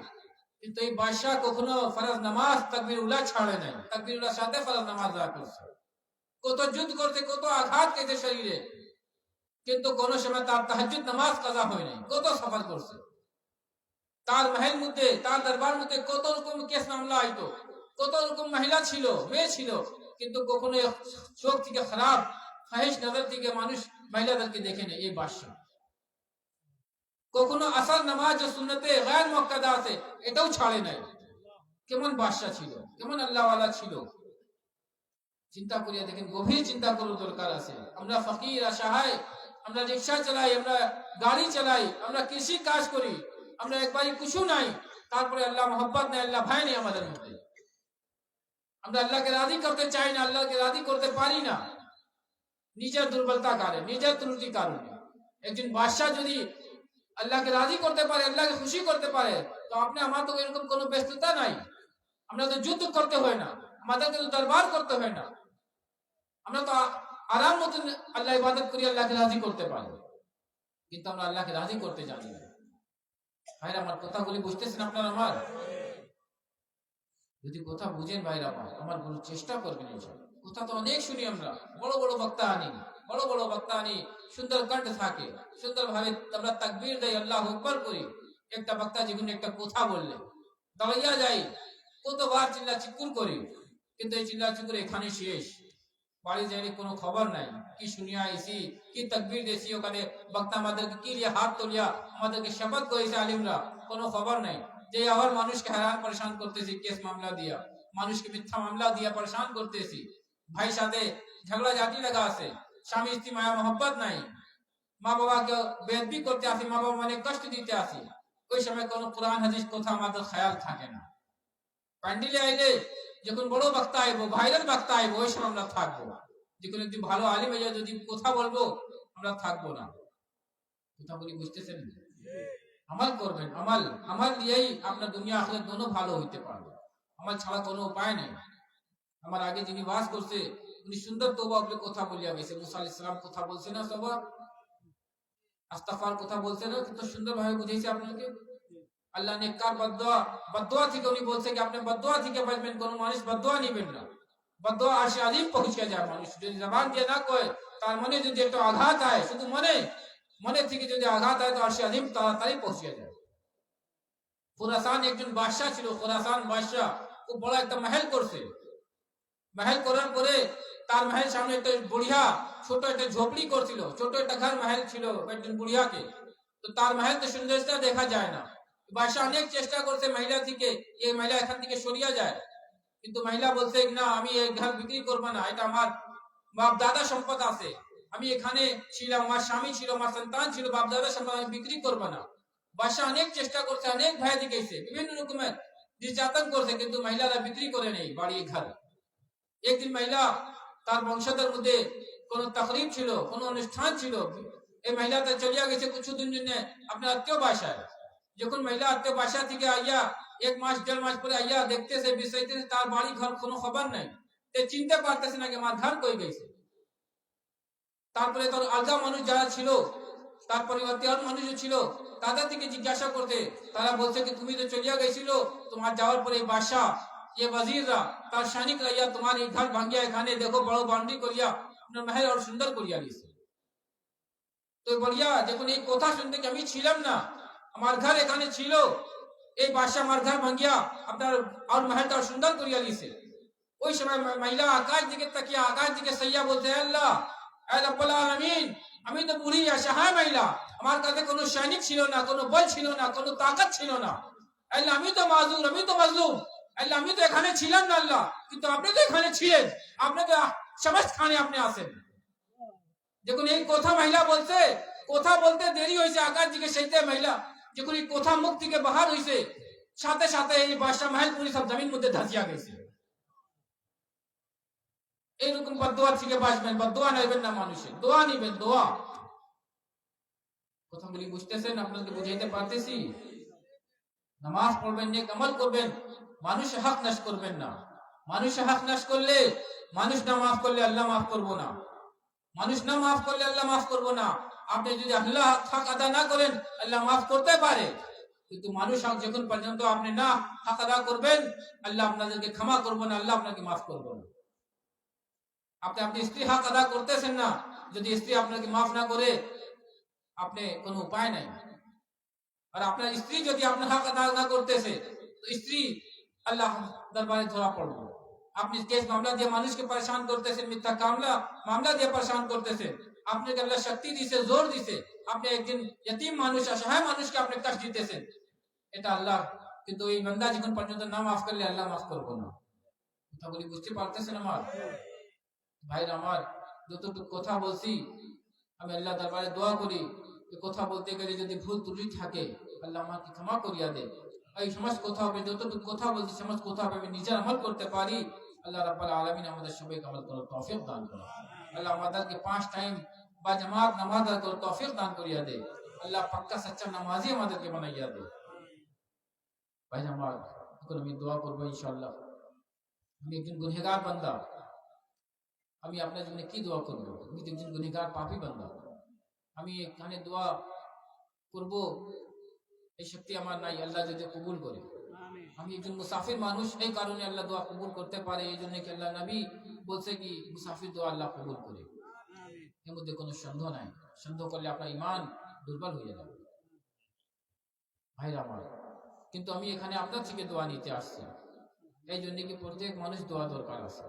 কিন্তু এই বাদশাহ কখনো ফরজ নামাজ তাকবীর উলা ছাড়ে নাই, তাকবীর উলার সাথে ফরজ নামাজ আদা করছে, কত যুদ্ধ করতে, কত আঘাত খেতে শরীরে, কিন্তু কোন সময় তার তাহাজ্জুদ নামাজ কাজা হয় নাই, কত সফর করছে। তার মহল মধ্যে, তার দরবার মধ্যে কত রকম কেস মামলা আইতো, কত রকম মহিলা ছিল, মেয়ে ছিল, কিন্তু কখনো চোখ থেকে খারাপ ফাহিশ নজর থেকে মানুষ মহিলাদেরকে দেখে নেই। এই বাদশাহ কখনো আসল নামাজ ও সুন্নতে গায়র মুআক্কাদা আছে এটাও ছাড়ে নাই। কেমন বাদশাহ ছিল, কেমন আল্লাহওয়ালা ছিল, চিন্তা করিয়া দেখেন, গভীর চিন্তা করার দরকার আছে। আমরা ফকির অসহায় আমরা রিক্সা চালাই, আমরা গাড়ি চালাই, আমরা কৃষি কাজ করি, আমরা একবারই কিছু নাই, তারপরে আল্লাহ মোহাম্মত নেই, আল্লাহ ভাই নেই আমাদের মধ্যে। আমরা আল্লাহকে রাজি করতে চাই না, আল্লাহকে রাজি করতে পারি না, নিজের দুর্বলতা কারণে, নিজের ত্রুটি কারণে। একজন বাদশাহ যদি আল্লাহকে রাজি করতে পারে, আল্লাহকে খুশি করতে পারে, তো আপনি আমার তো এরকম কোনো ব্যস্ততা নাই, আমরা তো যুদ্ধ করতে হয় না, আমাদেরকে তো দরবার করতে হয় না, আমরা তো আরাম মতন আল্লাহ ইবাদত করি, আল্লাহকে রাজি করতে পারি। কিন্তু আমরা আল্লাহকে রাজি করতে জানি না। ভাইরা আমার কথাগুলি বুঝতেছেন আপনারা? আমার যদি কথা বুঝেন ভাইরা আমার বলার চেষ্টা করবেন। কথা তো অনেক শুনি আমরা, বড় বড় বক্তা আনি, বড় বড় বক্তা আনি, সুন্দর কণ্ঠ থাকে, সুন্দর ভাবে আমরা তাকবীর দেই, আল্লাহু আকবার করি। একটা বক্তা যেগুলো একটা কথা বললে দাঁড়াইয়া যাই, কতবার চিল্লা চিৎকার করি, কিন্তু এই চিল্লা চিৎকার এখানে শেষ। বাড়ি যাইলে কোনো খবর নাই, কি শুনিয়া আইসি, কি তাকবীর দিয়েছি, ওখানে বক্তা আমাদেরকে কি দিয়ে হাত তুলিয়া আমাদেরকে শপথ করেছে আলিমরা, কোনো খবর নাই। যে আবার মানুষকে हैरान परेशान করতেছি, কেস মামলা দিয়া, মানুষকে মিথ্যা মামলা দিয়া परेशान করতেছি, ভাই সাথে ঝগড়া ঝাঁটি লাগা আছে, স্বামী স্ত্রী মায়া মোহব্বত নাই, মা বাবাকে বেয়াদবি করতে আসি, মা বাবা মানে কষ্ট দিতে আসি, ওই সময় কোনো কোরআন হাদিস কথা আমাদের খেয়াল থাকে না। প্যান্ডেলে আইলে যখন বড় বক্তা আইব, ভাইরাল বক্তা আইব, ওই সময় আমরা থাকবো। যে কোনো একটি ভালো আলিম যদি কথা বলবো, আমরা থাকবো না। কথা বলি বুঝতেছেন? আমল করবেন, আমল, আমল দিয়েই আপনার দুনিয়া আখিরাত দোনো ভালো হইতে পারবে। আমল ছাড়া কোনো উপায় নেই। আমার আগে যিনি ওয়াজ করছে উনি সুন্দর তওবা বলে কথা বলিয়া গেছে। মুসা আলাইহিস সালাম কথা বলছে না, তওবা আস্তাগফার কথা বলছে না, কিন্তু সুন্দর ভাবে বুঝাইছে আপনাকে। আল্লাহ নেককার বদদুয়া, বদদুয়া থেকে উনি বলছে কি আপনি বদদুয়া থেকে বাঁচবেন, কোন মানুষ বদদুয়া নেবেন না। বদদুয়া আরশে আজিম পৌঁছে যায়। মানুষ যদি জবান দিয়ে না কয়, তার মনে যদি একটু আঘাত হয়, শুধু মনে থেকে যদি আঘাত হয়, তো আরশে আজিম তাড়াতাড়ি পৌঁছে যায়। খুরাসান একজন বাদশা ছিল, খুরাসান বাদশা খুব বড় একটা মহল করছে। মহল করার পরে তার মহল সামনে একটা বুড়িয়া ছোট একটা ঝোপড়ি করছিল, ছোট একটা ঘর মহল ছিল একজন বুড়িয়াকে। তো তার মহল তো সৌন্দর্যটা দেখা যায় না। বাদশা অনেক চেষ্টা করছে মহিলা থেকে, এই মহিলা এখান থেকে সরিয়া যায়, কিন্তু মহিলা বলছে না, আমি এই ঘর বিক্রি করবো না, এটা আমার বাপ দাদা সম্পদ আছে, আমি এখানে ছিলাম, আমার স্বামী ছিল, আমার সন্তান ছিল, বাপ দাদা সম্পদ আমি বিক্রি করবো না। বাদশা অনেক চেষ্টা করছে, অনেক ভয় দেখাইছে, বিভিন্ন রকমের নির্যাতন করছে, কিন্তু মহিলারা বিক্রি করে নেই বাড়ি ঘর। একদিন মহিলা তার বংশধর মধ্যে কোন তাকরিব ছিল, কোন অনুষ্ঠান ছিল, এই মহিলাটা চলিয়া গেছে কিছুদিন জন্য আপনার আত্মীয় বাসায়। যখন মহিলা আত্মীয় বাসা থেকে আইয়া 1 মাস 1.5 মাস পরে আইয়া দেখতেছে বিষয়তে তার বাড়ি ঘর কোনো খবর নাই, চিনতে পারতেছে না যে আমার ঘর কই গেছে। তারপরে তার আলগা মানুষ যারা ছিল, তার পরিবর্তে আর মানুষ ছিল, তাদের থেকে জিজ্ঞাসা করতে, তারা বলছে কি তুমি তো চলিয়া গেছিল, তোমার যাওয়ার পরে বাদশা ये वजीररा তার সৈনিকরা ইয়া তোমার এই ঘর ভাঙিয়া এখানে দেখো বড় বাউন্ডারি করিয়া আপনার মহল আর সুন্দর করিয়া দিয়েছে। তো বলিয়া যখন এই কথা শুনতে কি আমি ছিলাম না, আমার ঘর এখানে ছিল, এই বাদশা আমার ঘর ভাঙিয়া আপনার আর মহলটা সুন্দর করিয়া দিয়েছে। ওই সময় মহিলা আকাশ দিকে তাকিয়া আকাশ দিকে সাইয়া বলতে, আল্লাহ এ রব্বুল আলামিন, আমি তো বুড়ি অসহায় মহিলা, আমার কাছে কোনো সৈনিক ছিল না, কোনো বল ছিল না, কোনো তাকত ছিল না, আল্লাহ আমি তো মাজুর, আমি তো মাজলুম, আল্লাহ আমি তো এখানে ছিলাম না আল্লাহ, কিন্তু আপনি তো এখানে ছিলেন, আপনি তো সমস্ত খানে আপনি আছেন। যখন এই কথা মহিলা বলছে, কথা বলতে দেরি হয়েছে, আকাশ দিকে সেইতে মহিলা যখন এই কথা মুখ থেকে বাহার হয়েছে, সাথে সাথে এই বাদশা মহল পুরি সব জমির মধ্যে ধাঁচিয়া গেছে। এইরকম বদদুয়া থেকে বাঁচবেন, বদদুয়া নেবেন না, মানুষের দোয়া নিবেন, দোয়া। কথাগুলি বুঝতেছেন? আপনাকে বুঝাইতে পারতেছি? নামাজ পড়বেন, নেক আমল করবেন, মানুষের হক নষ্ট করবেন না। মানুষের হক নষ্ট করলে, মানুষ না মাফ করলে আল্লাহ মাফ করবো না, মানুষ না মাফ করলে আল্লাহ মাফ করবো না। আপনি যদি আল্লাহ হক আদা না করেন, আল্লাহ মাফ করতে পারে, কিন্তু মানুষ হক যখন পর্যন্ত আপনি না হক আদা করবেন, আল্লাহ আপনাদেরকে ক্ষমা করবো না, আল্লাহ আপনাকে মাফ করবো না। আপনি স্ত্রী হক আদা করতেছেন না, যদি স্ত্রী আপনাকে মাফ না করে, আপনি কোনো উপায় নাই। আর আপনার স্ত্রী যদি আপনার হক আদা না করতেছে, তো স্ত্রী আল্লাহ দরবারে ধরা পড়বে। আপনি কেস মামলা দিয়ে মানুষকে পরেশান করতেছেন, মিথ্যা মামলা দিয়ে পরেশান করতেছেন, আপনাকে আল্লাহ শক্তি দিছে, জোর দিছে, আপনি একদিন ইতিম মানুষ, অসহায় মানুষকে আপনি কষ্ট দিতেছেন, এটা আল্লাহ, কিন্তু এই বান্দা যখন পর্যন্ত না মাফ করলে আল্লাহ মাফ করবো না। কথাগুলি বুঝতে পারতেছেন আমার ভাইরা? আমার যতটুকু কথা বলছি আমি আল্লাহ দরবারে দোয়া করি যে কথা বলতে গেলে যদি ভুল ত্রুটি থাকে আল্লাহ আমাকে ক্ষমা করিয়া দে। এই সমাজ কথা হবে, যতটুকু কথা বলছি সমাজ কথা হবে আমি নিজের আমল করতে পারি। আল্লাহ রাব্বুল আলামিন আমাদের সবাইকে আমল করার তৌফিক দান করুন। আল্লাহ আমাদেরকে 5 টাইম বা জামাত নামাজ আদায় করার তৌফিক দান করিয়া দে। আল্লাহ পাক্কা সচ্চা নামাজি আমাদেরকে বানাইয়া দে। ভাই আমার এখন আমি দোয়া করবো ইনশাআল্লাহ। আমি একজন গুনহগার বান্দা, আমি আপনার জন্য কি দোয়া করবো? আমি তো একজন গুনহগার পাপী বান্দা। আমি এখানে দোয়া করব এই শক্তি আমার নাই, আল্লাহ যদি কবুল করে। আমি একজন মুসাফির মানুষ, এই কারণে আল্লাহ দোয়া কবুল করতে পারে। এই জন্য কি আল্লাহ নবী বলছে কি মুসাফির দোয়া আল্লাহ কবুল করে, এর মধ্যে কোনো সন্দেহ নাই। সন্দেহ করলে আপনার ঈমান দুর্বল হয়ে যাবে ভাইরা আমার। কিন্তু আমি এখানে আপনার থেকে দোয়া নিতে আসছি, এই জন্য কি প্রত্যেক মানুষ দোয়া দরকার আছে।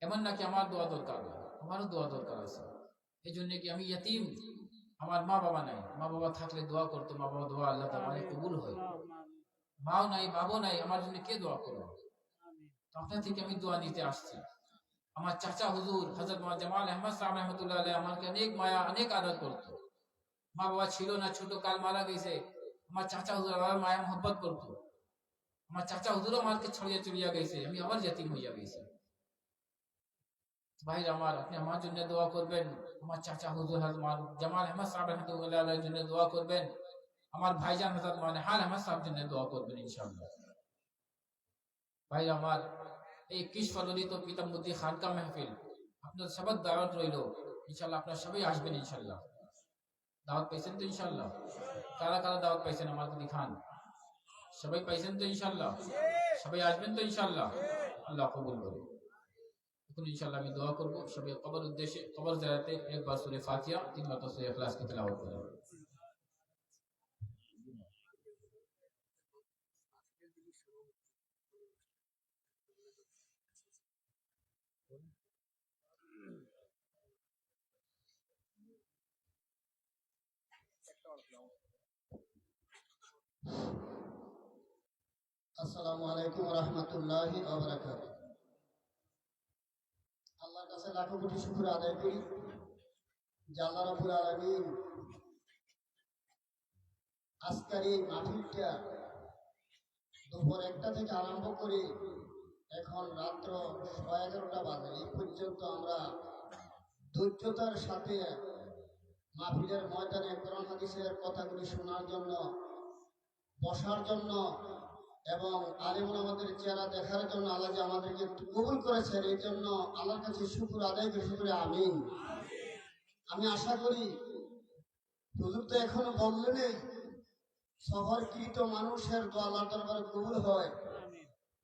এমন নাকি আমার দোয়া দরকার না, আমারও দোয়া দরকার আছে। এই জন্য কি আমি ইয়তীম, আমার মা বাবা নাই, মা বাবা থাকলে দোয়া করতো, মা বাবা দোয়া আল্লাহ তাআলা কবুল হয়। মাও নাই বাবু নাই, আমার জন্য কে দোয়া করবে? আপনার থেকে আমি দোয়া নিতে আসছি। আমার চাচা হুজুর হযরত মাওলানা জামাল আহমদ সাহেব রাহমাতুল্লাহ আলাইহি আমাকে অনেক মায়া অনেক আদর করতো। মা বাবা ছিল না, ছোট কাল মারা গেছে। আমার চাচা হুজুর আমার মায়া মোহব্বত করতো। আমার চাচা হুজুরও আমাকে ছড়িয়ে চলিয়া গেছে, আমি আবার ইয়তীম হইয়া গেছি। ভাই আমার, আপনি আমার জন্য দোয়া করবেন। আমার চাচা হুজুর হযরত মাওলানা জামাল আহমদ সাহেব রাহমাতুল্লাহ আলাইহির জন্য দোয়া করবেন। আমার ভাইজান হযরত মাওলানা হাল আহমদ সাহেবের জন্য দোয়া করবেন ইনশাআল্লাহ। ভাই আমার, এই 21 ফরवरी তো পিতাম্বুদ্দি খানকা মাহফিল, আপনার সবার দাওয়াত রইল ইনশাআল্লাহ। আপনারা সবাই আসবেন ইনশাআল্লাহ। দাওয়াত পাইছেন তো ইনশাআল্লাহ? কারা কারা দাওয়াত পাইছেন আমাকে দেখান। সবাই পাইছেন তো ইনশাআল্লাহ? সবাই আসবেন তো ইনশাআল্লাহ? আল্লাহ কবুল করুন। এখন ইনশাআল্লাহ আমি দোয়া করব। সবাই কবর উদ্দেশ্যে, কবর জিয়ারতে একবার সূরা ফাতিহা, 3 বার সূরা ইখলাস কি তেলাওয়াত করুন। আসসালামু আলাইকুম ওয়া রাহমাতুল্লাহি ওয়া বারাকাতুহু। আল্লাহর কাছে লাখো কোটি শুকর আদায় করি যে আল্লাহ রাব্বুল আলামিন আজকের এই মাহফিলটা দুপুর 1টা থেকে আরম্ভ করে এখন রাত্র 11:30 বাজে, এই পর্যন্ত আমরা ধৈর্যতার সাথে মাহফিলের ময়দানে কোরআন হাদিসের কথাগুলি শোনার জন্য, বসার জন্য এবং আলেমুল আমাদের চেহারা দেখার জন্য আল্লাহ যে আমাদেরকে কবুল করেছেন, এই জন্য আল্লাহর কাছে শুকর আদায় বেশি করে আমিন। আমি আশা করি হুজুর তো এখনো বললেনই, সফরকৃত মানুষের দোয়া আল্লাহর দরবারে কবুল হয়।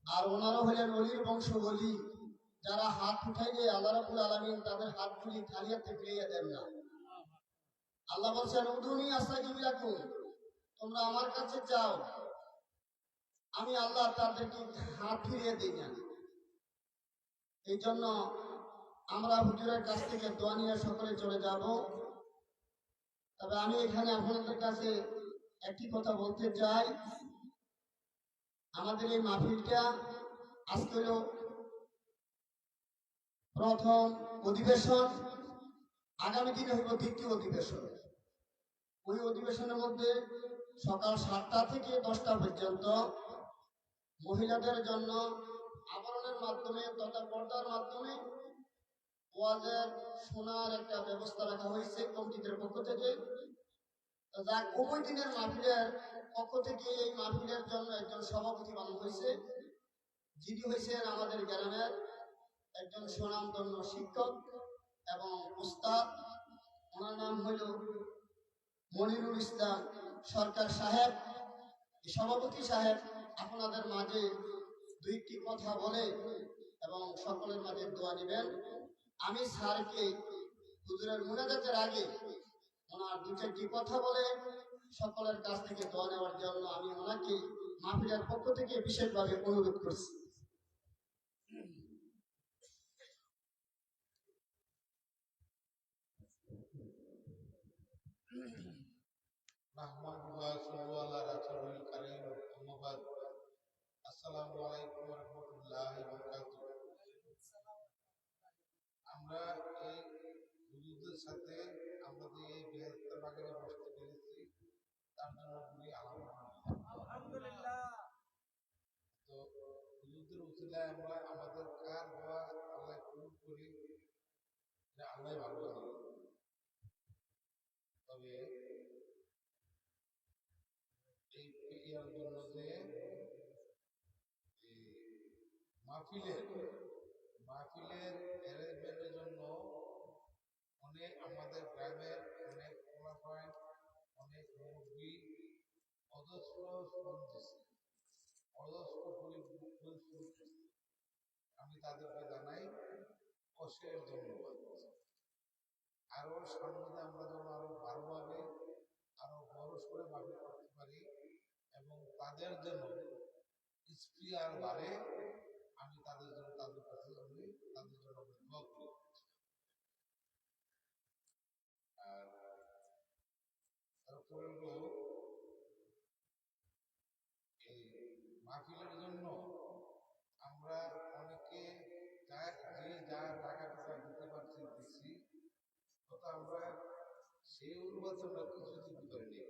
আর ওনারা হলেন অলির বংশ বলি, যারা হাত উঠাইলে আল্লাহ রাব্বুল আলামিন তাদের হাতগুলি খালি হাতে ফিরিয়ে দেন না। আল্লাহ বলছেন উদুনি আস্তাগফির লাকুম, তোমরা আমার কাছে চাও, আমি আল্লাহ তাদেরকে হাত ফিরিয়ে দিই না। এই জন্য আমরা হুজুরের কাছ থেকে দোয়া নিয়ে সকলে চলে যাব। তবে আমি এখানে আপনাদের কাছে একটি কথা বলতে চাই। আমাদের এই মাহফিলটা আজকে হলো প্রথম অধিবেশন, আগামী দিনে হইব দ্বিতীয় অধিবেশন। ওই অধিবেশনের মধ্যে সকাল 7টা থেকে 10টা পর্যন্ত মহিলাদের জন্য আবরণের মাধ্যমে তথা পর্দার মাধ্যমে ওয়াজের শোনার একটা ব্যবস্থা রাখা হয়েছে কমিটিদের পক্ষ থেকে। যা উভয় দিনের মাহফিলের পক্ষ থেকে এই মাহফিলের জন্য একজন সভাপতি বানানো হয়েছে, যিনি হয়েছেন আমাদের গ্রামের একজন সুনামধন্য শিক্ষক এবং উস্তাদ। ওনার নাম হইল মনিরুল ইসলাম সরকার সাহেব। সভাপতি সাহেব আপনাদের মাঝে দুইটি কথা বলে এবং সকলের মাঝে দোয়া নেবেন। আমি স্যারকে হুজুরের মুনাজাতের আগে ওনার 2-4টি কথা বলে সকলের কাছ থেকে দোয়া নেওয়ার জন্য আমি ওনাকে মাহফিলের পক্ষ থেকে বিশেষভাবে অনুরোধ করছি। আসসালামু আলাইকুম ওয়া রাহমাতুল্লাহি ওয়া বারাকাতুহু। আমরা এই হুজুরদের হুজুরদের সাথে আমরা যে এই বেহেশতের বাগানে বসতে পেরেছি তার জন্য খুবই আলহামদুলিল্লাহ। তো হুজুরদের উচিলায় আমরা আমাদের কার দোয়া আল্লাহ কবুল করি, এটা আল্লাহ ভালো জানে। তবে এই ইয়ার জন্য যে মাহফিলের অ্যারেঞ্জমেন্টের জন্য অনেক আমাদের গ্রামের অনেক ফলাফল, অনেক মুরব্বী অজস্র শ্রম দিচ্ছে, অজস্র পরিশ্রম করছে। আমি তাদেরকে জানাই অশেষ ধন্যবাদ। আরো সামনে আমরা যেন আরো ভালোভাবে আরো বড় সড়ে মাহফিল করতে পারি এবং তাদের জন্য স্পিয়ার বাড়ে, আমি তাদের জন্য তাদের কাছে আমি তাদের জন্য দোয়া করি। আর তারপরে হলো এই মাহফিলের জন্য আমরা অনেকে যা টাকা দিতে পারছি দিচ্ছি, তথা আমরা সেই অনুপাতে আমরা কিছু দিতে পারিনি।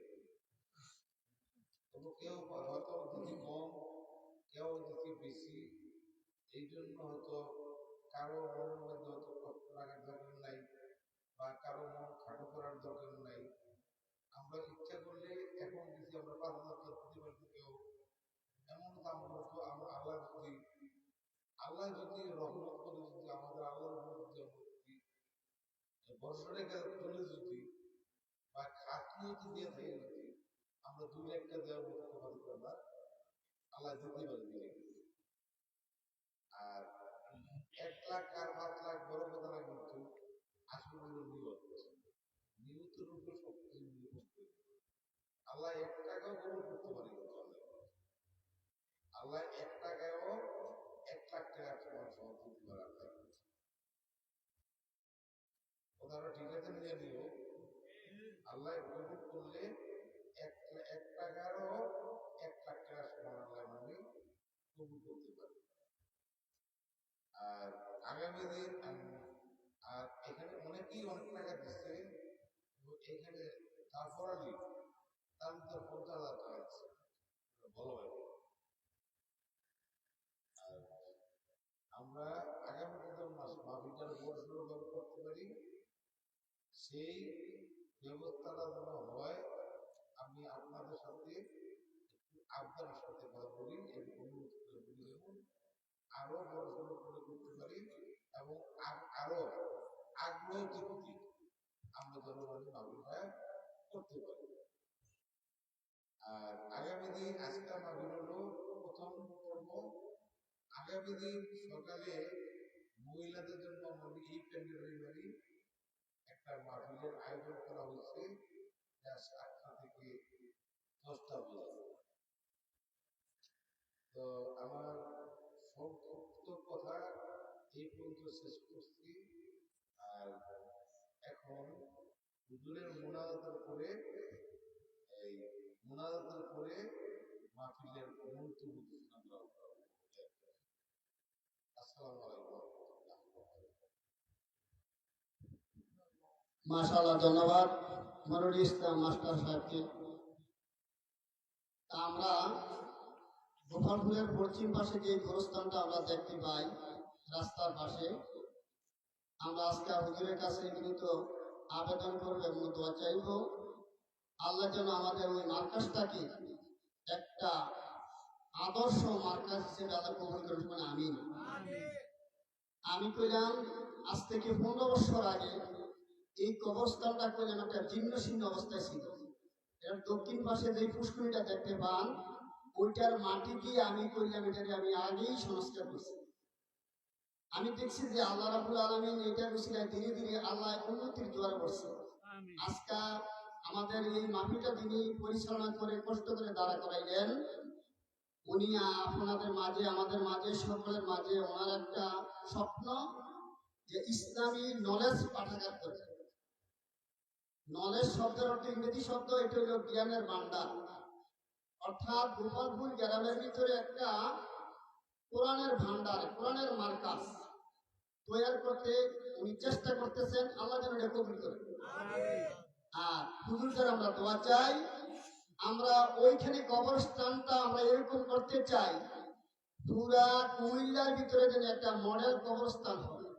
তবু কেউ হয়তো দিতে কম, কেউ দিতে বেশি। এই জন্য হয়তো কারো মনের মধ্যে হয়তো কষ্ট লাগার দরকার নাই বা কারো মন খাটো করার দরকার নাই। আমরা ইচ্ছা করলে এখন দিচ্ছি, আমরা 5,000 দিতে পারছি কেউ, এমন দাম হতো আল্লাহ যদি রহমত করে, যদি আমাদের আল্লাহর উপর যদি বছরে চলে যদি বা খাতনিয়তি দিয়ে থাকে যদি আমরা 2 লাখ টাকা দেওয়ার মতো কথা আমরা আল্লাহ দিতে পারি। আর 1 লাখ আর 5 লাখ বড় কথা না, কিন্তু আসলে নিয়তের উপর সবকিছু নির্ভর করে। আল্লাহ 1 টাকাও কবুল করতে পারে, আল্লাহ 1 টাকাও 1 লাখ টাকার সমান সহজ দিতে পারে। কথাটা ঠিক আছে, নিয়ে নিও। আল্লাহ কবুল করলে 1 টাকারও 1 লাখ টাকার সমান আল্লাহ মানে কবুল করতে পারে। আর আগামী দিন আর এখানে অনেকেই অনেক টাকা দিচ্ছে, এখানে তারপরালি তার মধ্যে 50,000 টাকা আছে, ভালো হয়। আর আমরা আগামী মাহফিলটার বড় করতে পারি, সেই ব্যবস্থাটা যেন হয়। আমি আপনাদের সাথে আবদারের সাথে কথা বলি এবং অনুরোধ করে বলি এবং আরো বড় করে করতে পারি এবং আরো আগ্রহ ভিত্তিক আমরা জনগণের মাহফিলটা করতে পারি। আর আগামী দিন আজকে মাহফিল হলো প্রথম পর্ব। আগামী দিন সকালে মহিলাদের জন্য আমাদের এই প্যান্ডেলের একটা মাহফিলের আয়োজন করা হয়েছে, 8টা থেকে 10টা পর্যন্ত। তো আমার সংক্ষিপ্ত কথা এই পর্যন্ত শেষ করছি। আর এখন হুজুরের মোনাজাতের পরে মাহফিলের মন্তব্য ঘোষণা করা হবে। আসসালামু আলাইকুম। মাশাআল্লাহ, ধন্যবাদ মনিরুল ইসলাম মাস্টার সাহেবকে। আমরা গোপালপুরের পশ্চিম পাশে যে গোরস্থানটা আমরা দেখতে পাই রাস্তার পাশে, আমরা আজকে হুজুরের কাছে বিনীত আবেদন করব এবং দোয়া চাইব, আল্লাহ যেন আমাদের ওই মার্কাজটাকে একটা আদর্শ মার্কাজ হিসেবে আল্লাহ কবুল করবেন। আমি কইলাম আজ থেকে 15 বছর আগে এই কবরস্থানটা কইলাম একটা জীর্ণ শীর্ণ অবস্থায় ছিল। এর দক্ষিণ পাশে যে পুষ্করিটা দেখতে পান, ওইটার মাটি দিয়ে আমি কইলাম এটাকে আমি আগেই সংস্কার করছি। আমি দেখছি যে আল্লাহ রাব্বুল আলামিন এটার উসিলায় ধীরে ধীরে আল্লাহ উন্নতির দুয়ারে বসছে। আজকে আমাদের এই মাহফিলটা তিনি পরিচালনা করে কষ্ট করে দাঁড়া করাইলেন। উনি আপনাদের মাঝে, আমাদের মাঝে, সকলের মাঝে ওনার একটা স্বপ্ন যে ইসলামী নলেজ পাঠাগার করবে। নলেজ শব্দের অর্থ ইংরেজি শব্দ, এটা হলো জ্ঞানের ভান্ডার। অর্থাৎ গোপালপুর গ্রামের ভিতরে একটা কোরআনের ভান্ডার, কোরআনের মার্কাজ, তৈরি করতে উনি চেষ্টা করতেছেন। আল্লাহ যেন এটা কবুল করেন। আর হুজুরদের আমরা দোয়া চাই, আমরা ওইখানে কবরস্থানটা আমরা এরকম করতে চাই, পুরা কুমিল্লার ভিতরে যেন একটা মডেল কবরস্থান হবে।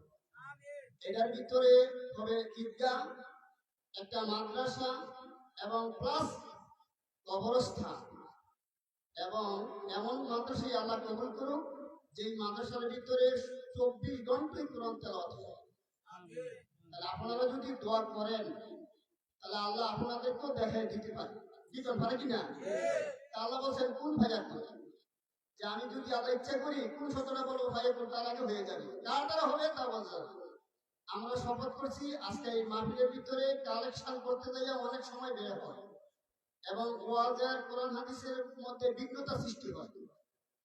এটার ভিতরে হবে ঈদগাহ, একটা মাদ্রাসা এবং প্লাস কবরস্থান, এবং এমন মাদ্রাসায় আল্লাহ কবুল করুক যেই মাদ্রাসার ভিতরে 24 ঘন্টাই কোরআন তেলাওয়াত হয়। তাহলে আপনারা যদি দোয়া করেন তাহলে আল্লাহ আপনাদেরকেও দেখাই দিতে পারে, দিতে পারে কিনা? আল্লাহ বলছেন কোন ভাইয়া করে যে আমি যদি আল্লাহ ইচ্ছা করি কোন সতটা বলবো ভাইয়া করে তার আগে হয়ে যাবে, কার দ্বারা হবে তা বলছে। আমরা শপথ করছি আজকে এই মাহফিলের ভিতরে কালেকশন করতে যাইয়া অনেক সময় বের হয় এবং ওয়াজের কোরআন হাদিসের মধ্যে বিঘ্নতা সৃষ্টি হয়।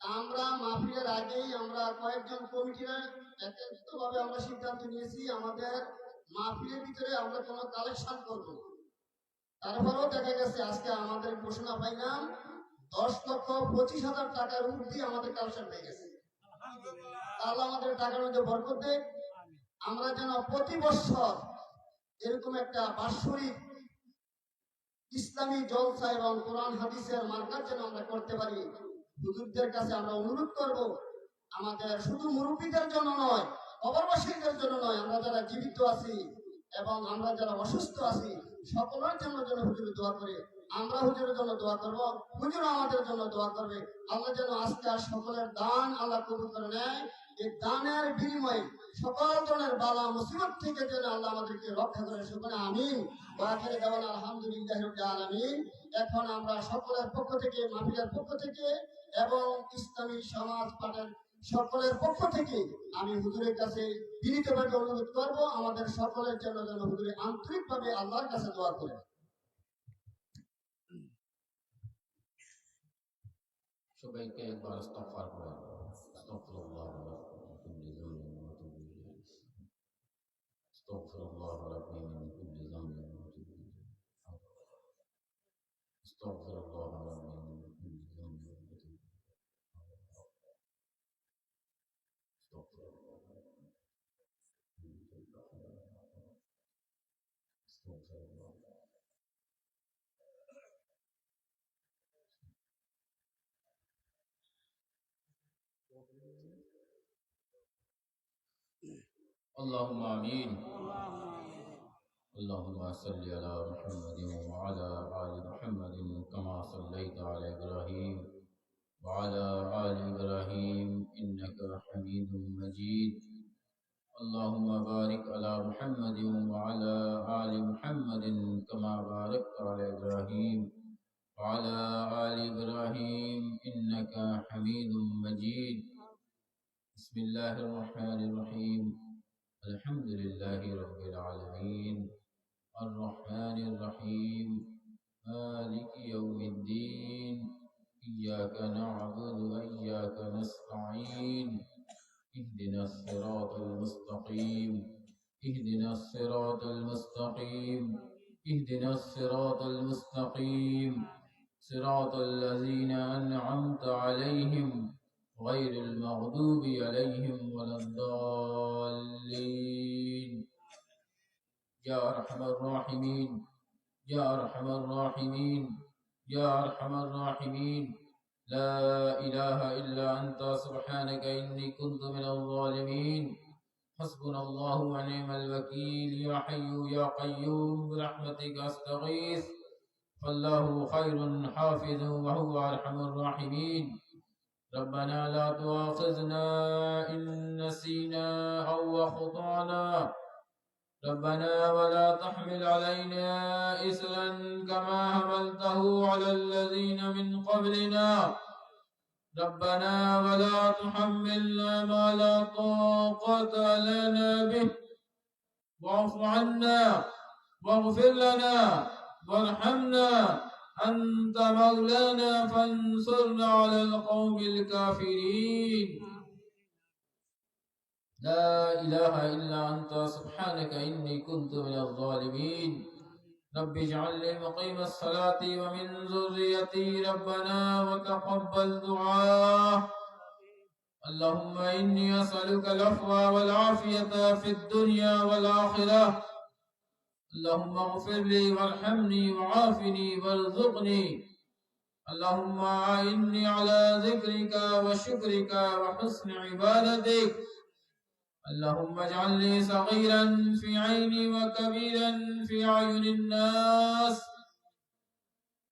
আমরা মাহফিলের আগেই আমরা কয়েকজন কমিটিরা একান্তভাবে আমরা সিদ্ধান্ত নিয়েছি আমাদের মাহফিলের ভিতরে আমরা কোনো কালেকশন করব না। তারপরেও দেখা গেছে আজকে আমাদের ঘোষণা পাইলাম 10,25,000 টাকার ঊর্ধ্বে আমাদের কালেকশন হয়ে গেছে। আল্লাহ আমাদের টাকার মধ্যে বরকত দেয়। আমরা যেন প্রতি বছর এরকম একটা বাৎসরিক ইসলামী জলসা এবং কোরআন হাদিসের মার্কাজ যেন আমরা করতে পারি। হুজুরদের কাছে আমরা অনুরোধ করব, আমাদের শুধু মুরব্বীদের জন্য নয়, কবরবাসীদের জন্য নয়, আমরা যারা জীবিত আছি এবং আমরা যারা অসুস্থ আছি সকলের জন্য যেন হুজুর দোয়া করে। আমরা হুজুরের জন্য দোয়া করব, হুজুর আমাদের জন্য দোয়া করবে। আল্লাহ যেন আজকে আর সকলের দান আল্লাহ কবুল করে নেয়। এই দানের বিনিময়ে সকল ধরনের বালা মুসিবত থেকে যেন আল্লাহ আমাদেরকে রক্ষা করে। সকলে আমিন। ওয়াখির দাওয়ানা আলহামদুলিল্লাহি রাব্বিল আলামিন। এখন আমরা সকলের পক্ষ থেকে, মাহফিলের পক্ষ থেকে এবং ইসলামী সমাজ পাঠের সকলের পক্ষ থেকে আমি হুজুরের কাছে বিনীতভাবে অনুরোধ করব আমাদের সকলের জন্য যেন হুজুরে আন্তরিকভাবে আল্লাহর কাছে দোয়া করেন। সবাইকে একবার ইস্তিগফার করেন। আস্তাগফিরুল্লাহ মিন কুল্লি যামবিন ওয়া আতুবু ইলাইহি। আস্তাগফিরুল্লাহ রাব্বি মিন কুল্লি যামবিন ওয়া আতুবু ইলাইহি। আস্তাগফিরুল্লাহ রাব্বি মিন কুল্লি যামবিন ওয়া আতুবু ইলাইহি। আস্তাগফিরুল্লাহ রাব্বি মিন কুল্লি যামবিন ওয়া আতুবু ইলাইহি। আস্তাগফিরুল্লাহ। اللهم آمين. اللهم صل على محمد وعلى آل محمد كما صليت على إبراهيم وعلى آل إبراهيم إنك حميد مجيد. اللهم بارك على محمد وعلى آل محمد كما باركت على إبراهيم وعلى آل إبراهيم إنك حميد مجيد. بسم الله الرحمن الرحيم. الحمد لله رب العالمين الرحمن الرحيم مالك يوم الدين إياك نعبد وإياك نستعين اهدنا الصراط المستقيم اهدنا الصراط المستقيم اهدنا الصراط المستقيم صراط الذين أنعمت عليهم غير المغضوب عليهم ولا الضالين. يا أرحم الراحمين يا أرحم الراحمين يا أرحم الراحمين. لا إله إلا أنت سبحانك إني كنت من الظالمين. حسبنا الله ونعم الوكيل. يا حي يا قيوم برحمتك أستغيث فالله خير حافظ وهو أرحم الراحمين. ربنا لا تؤاخذنا إن نسينا أو أخطأنا ربنا ولا تحمل علينا إصرا كما حملته على الذين من قبلنا ربنا ولا تحملنا ما لا طاقة لنا به واعف عنا واغفر لنا وارحمنا أنت مولانا فانصرنا على القوم الكافرين. لا إله إلا أنت سبحانك إني كنت من الظالمين. رب اجعلني مقيم الصلاة ومن ذريتي ربنا وتقبل دعاء اللهم إني أسألك العفو والعافية في الدنيا والآخرة. اللهم اغفر لي وارحمني وعافني وارزقني. اللهم أعني على ذكرك وشكرك وحسن عبادتك. اللهم اجعلني صغيرا في عيني وكبيرا في أعين الناس.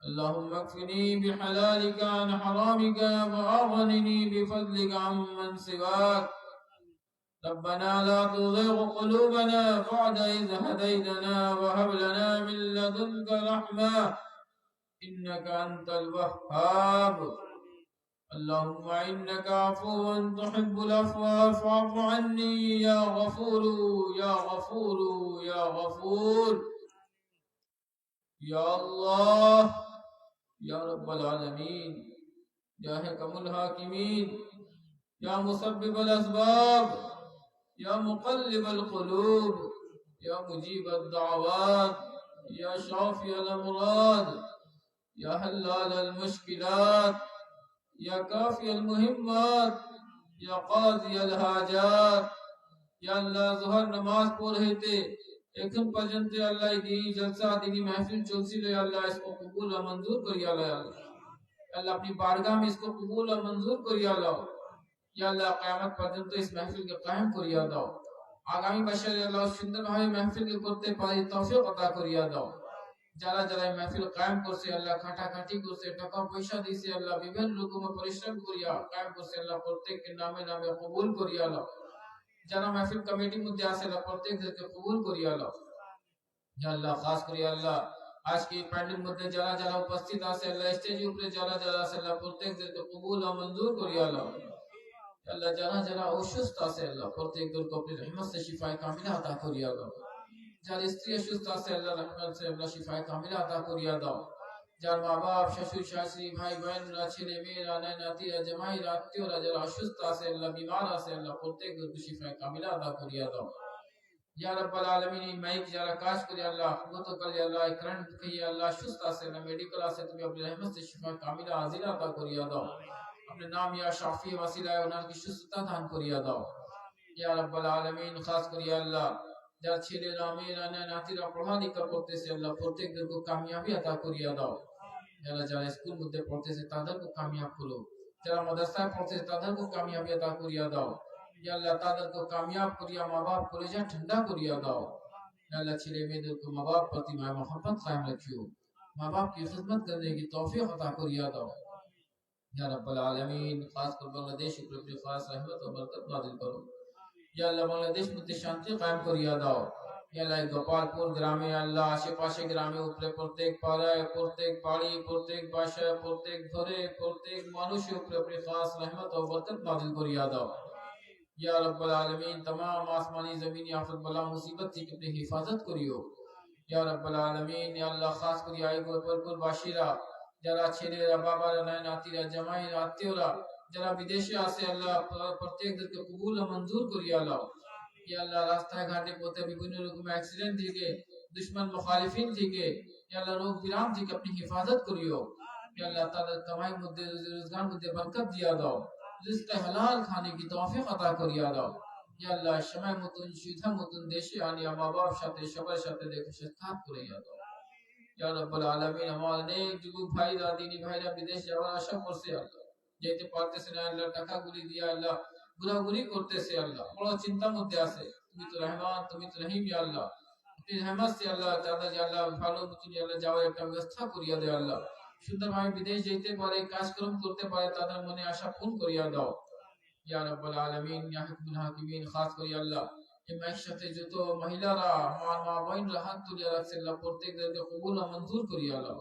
اللهم اكفني بحلالك عن حرامك وأغنني بفضلك عمن سواك. ربنا لا تزغ قلوبنا بعد إذ هديتنا وهب لنا من لدنك رحمة إنك أنت الوهاب. اللهم إنك عفو تحب العفو فاعف عني يا غفور يا غفور يا غفور. يا الله يا رب العالمين يا حكم الحاكمين يا مسبب الأسباب يا مقلب القلوب يا مجيب الدعوات يا شافي الأمراض يا حلال المشكلات يا كافي المهمات या काजी अल हाजात या अल्लाह ज़ोहर नमाज पढ़ रहे थे এখন পর্যন্ত আল্লাহ এই জলসা দিনী महफिल চলছিল আল্লাহ इसको कबूल और मंजूर करिए अल्लाह अल्लाह अपनी बारगाह में इसको कबूल और मंजूर करिए अल्लाह या अल्लाह क़यामत পর্যন্ত इस महफिल के कायम करिए अल्लाह आगामी बशर अल्लाह সুন্দরভাবে महफिल के করতে পারি তৌফিক আতা করিয়ে দাও যারা যারা महफिल কায়েম করছে আল্লাহ খাটাখাটি করছে টাকা পয়সা দিয়েছে আল্লাহ বিভিন্ন রকমের পরিশ্রম করিয়া কায়েম করছে আল্লাহ প্রত্যেককে নামে নামে কবুল করিয়া আল্লাহ যারা महफिल কমিটির মধ্যে আছে আল্লাহ প্রত্যেককে কবুল করিয়া আল্লাহ ইয়া আল্লাহ খাস করিয়া আল্লাহ আজকে প্যান্ডেল মধ্যে যারা যারা উপস্থিত আছে আল্লাহ স্টেজের উপরে যারা যারা আছে আল্লাহ প্রত্যেককে কবুল ও মঞ্জুর করিয়া আল্লাহ আল্লাহ যারা যারা অসুস্থ আছে আল্লাহ প্রত্যেককে আপনি রহমত से शिफा कामिला अता करिया আল্লাহ যার স্ত্রী অসুস্থ আছে আল্লাহ রহমত से আল্লাহ শিফা কামিলা আতা করিয়া দাও যার মা বাপ শ্বশুর শাশুড়ি ভাই বোনরা ছেলে মেয়েরা নাতিরা জামাইরা আত্মীয়রা যারা অসুস্থ আছে আল্লাহ বিমার আছে আল্লাহ প্রত্যেককে শিফা কামিলা আতা করিয়া দাও ইয়া রাব্বাল আলামিন এই মাইক যারা কাজ করে আল্লাহ গতকাল আল্লাহ কারেন্ট থেকে আল্লাহ সুস্থ আছে না মেডিকেল আছে তুমি अपनी रहमत से शिफा कामिला आजिला अता करिया दाओ अपने नाम या शाफी वसीला उनकी सुस्थता दान करिया दाओ या रब्बल आलमीन खास करिया अल्लाह যারা ছেলেরা মেয়েরা নাতিরা পড়ালেখা করতেছে আল্লাহ প্রত্যেককে কামিয়াবি আতা করিয়া দাও যারা যারা স্কুল মধ্যে পড়তেছে তাদেরকে কামিয়াব করো যারা মাদ্রাসায় পড়তেছে তাদেরকে কামিয়াবি আতা করিয়া দাও या अल्लाह ताদেরকে কামিয়াব করিয়া মা বাপ কলেজা ঠান্ডা করিয়া দাও या अल्लाह ছেলে মেয়েদেরকে মা বাপ প্রতি মায়া मोहब्बत कायम रखियो माँ बाप की खिदमत करने की तौफीक अता करिया दो या रब्बल आलमीन खास कर बांग्लादेश पर अपनी खास रहमत और बरकत नाज़िल करो या अल्लाह बांग्लादेश में शांति कायम करिया दाओ या अल्लाह गोपालपुर ग्रामे अल्लाह आशे-पाशे ग्रामे উপরে প্রত্যেক পাড়ায় প্রত্যেক বাড়ি প্রত্যেক বাসায় প্রত্যেক ঘরে প্রত্যেক মানুষের উপরে अपनी खास रहमत और बरकत नाज़िल करिया दाओ या रब्बल आलमीन तमाम आसमानी ज़मीनी आफत बला मुसीबत से अपनी हिफाजत करियो या रब्बल आलमीन या अल्लाह खास करिया आई गोपालपुर बाशिरा যারা ছেলেরা বাবারা নাতিরা জামাইরা আত্মীয়রা যারা বিদেশে আছে আল্লাহ প্রত্যেককে কবুল ও মঞ্জুর করিয়া আল্লাহ ইয়া আল্লাহ রাস্তায় ঘাটে পথে বিভিন্ন রকম অ্যাক্সিডেন্ট থেকে দুশমন মুখালিফিন থেকে ইয়া আল্লাহ রোগ বিরাম থেকে আপনি হেফাজত করিও ইয়া আল্লাহ তাদের কামাই মধ্যে রোজগার মধ্যে বরকত দিয়া দাও রিজক হালাল খানে की तौफीक अता করিয়া দাও ইয়া আল্লাহ সময় মতন সুবিধা মতন দেশে আনিয়া মা বাবার সাথে সবার সাথে দেখে সাক্ষাৎ করিয়া দাও ইয়া রাব্বুল আলামিন আমার নেক যুবক ভাইরা দিনী ভাইরা বিদেশ যাওয়ার আশা করছে আল্লাহ যেতে পারতেছে না আল্লাহ টাকাগুলি দিয়া আল্লাহ ঘোরাঘুরি করতেছে আল্লাহ বড় চিন্তার মধ্যে আছে তুমি তো রহমান তুমি তো রহিম ইয়া আল্লাহ আপনি রহমত से আল্লাহ তাদের আল্লাহ ভালো মতন আল্লাহ যাওয়ার একটা ব্যবস্থা করিয়া দেয় আল্লাহ সুন্দরভাবে বিদেশ যেতে পারে কাজকর্ম করতে পারে তাদের মনে আশা পূর্ণ করিয়া দাও ইয়া রাব্বুল আলামিন ইয়া হুকুমুল হাকিমিন খাস করিয়া আল্লাহ এই মায়ের সাথে যত মহিলারা আমার মা বোনরা হাত তুলিয়া রাখছে আল্লাহ প্রত্যেককে কবুল ও মঞ্জুর করিয়া দাও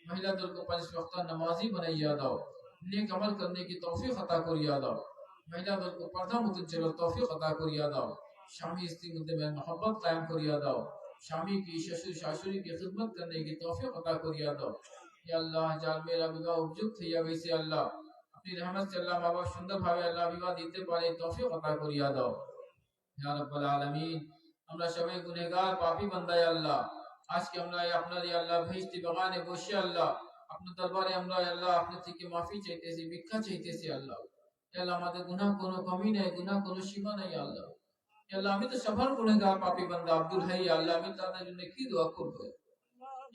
महिलाদেরকে পাঁচ ওয়াক্ত নামাজি বানাইয়া দাও नेक अमल करने की तौफीक अता करिया दाओ महिलाদেরকে पर्दा মতন চলার तौफीक अता करिया दाओ स्वामी स्त्री মধ্যে मोहब्बत कायम करिया दाओ स्वामी की ससुर शाশুড়ি की खिदमत करने की तौफीक अता करिया दाओ या अल्लाह जान मेरा विवाह उपयुक्त হইয়া গেছে আল্লাহ अपनी रहमत से अल्लाह बाबा सुंदर भावे अल्लाह विवाह দিতে পারে तौफीक अता करिया दाओ या रब्बुल आलमीन আমরা সবাই গুনাহগার পাপী বান্দা আল্লাহ আজকে আমরা আপনার আল্লাহ বেহেশতি বাগানে বসে আল্লাহ আপনার দরবারে আমরা আল্লাহ আপনার থেকে মাফি চাইতেছি ভিক্ষা চাইতেছি আল্লাহ আল্লাহ আমাদের গুনাহ কোনো কমি নেই, গুনাহ কোনো সীমা নেই আল্লাহ। আল্লাহ আমি তো সবার গুনাহগার পাপী বান্দা আব্দুল হাই আল্লাহ, আমি তাদের জন্য কি দোয়া করব?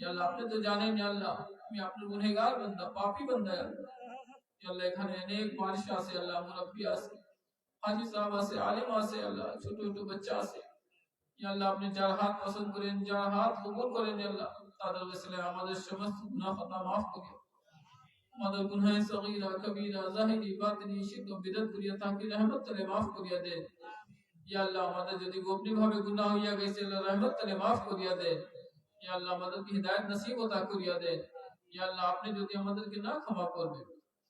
আল্লাহ আপনি তো জানেন আল্লাহ আমি আপনার গুনাহগার বান্দা, পাপী বান্দা আল্লাহ। এখানে অনেক মানুষ আছে আল্লাহ, মুরব্বী আছে, হাজি সাহেব আছে, আলেম আছে আল্লাহ, ছোট ছোট বাচ্চা আছে আল্লাহ। আপনি যার হাত পছন্দ করেন, যার হাত কবুল করেন আল্লাহ, তাদের ওসিলে আমাদের সমস্ত গুনাহ খাতা মাফ করিও। আমাদের গুনাহ সগীরা কবীরা জাহিরি বাতিনি শিরক ও বিদআত করিয়া তাকে রহমত করে মাফ করিয়া দেন ইয়া আল্লাহ। আমাদের যদি গোপনীয় ভাবে গুনাহ হইয়া গেছে আল্লাহ রহমত করে মাফ করিয়া দেন ইয়া আল্লাহ। আমাদেরকে হিদায়াত নসিব আতা করিয়া দেন ইয়া আল্লাহ। আপনি যদি আমাদেরকে না ক্ষমা করবেন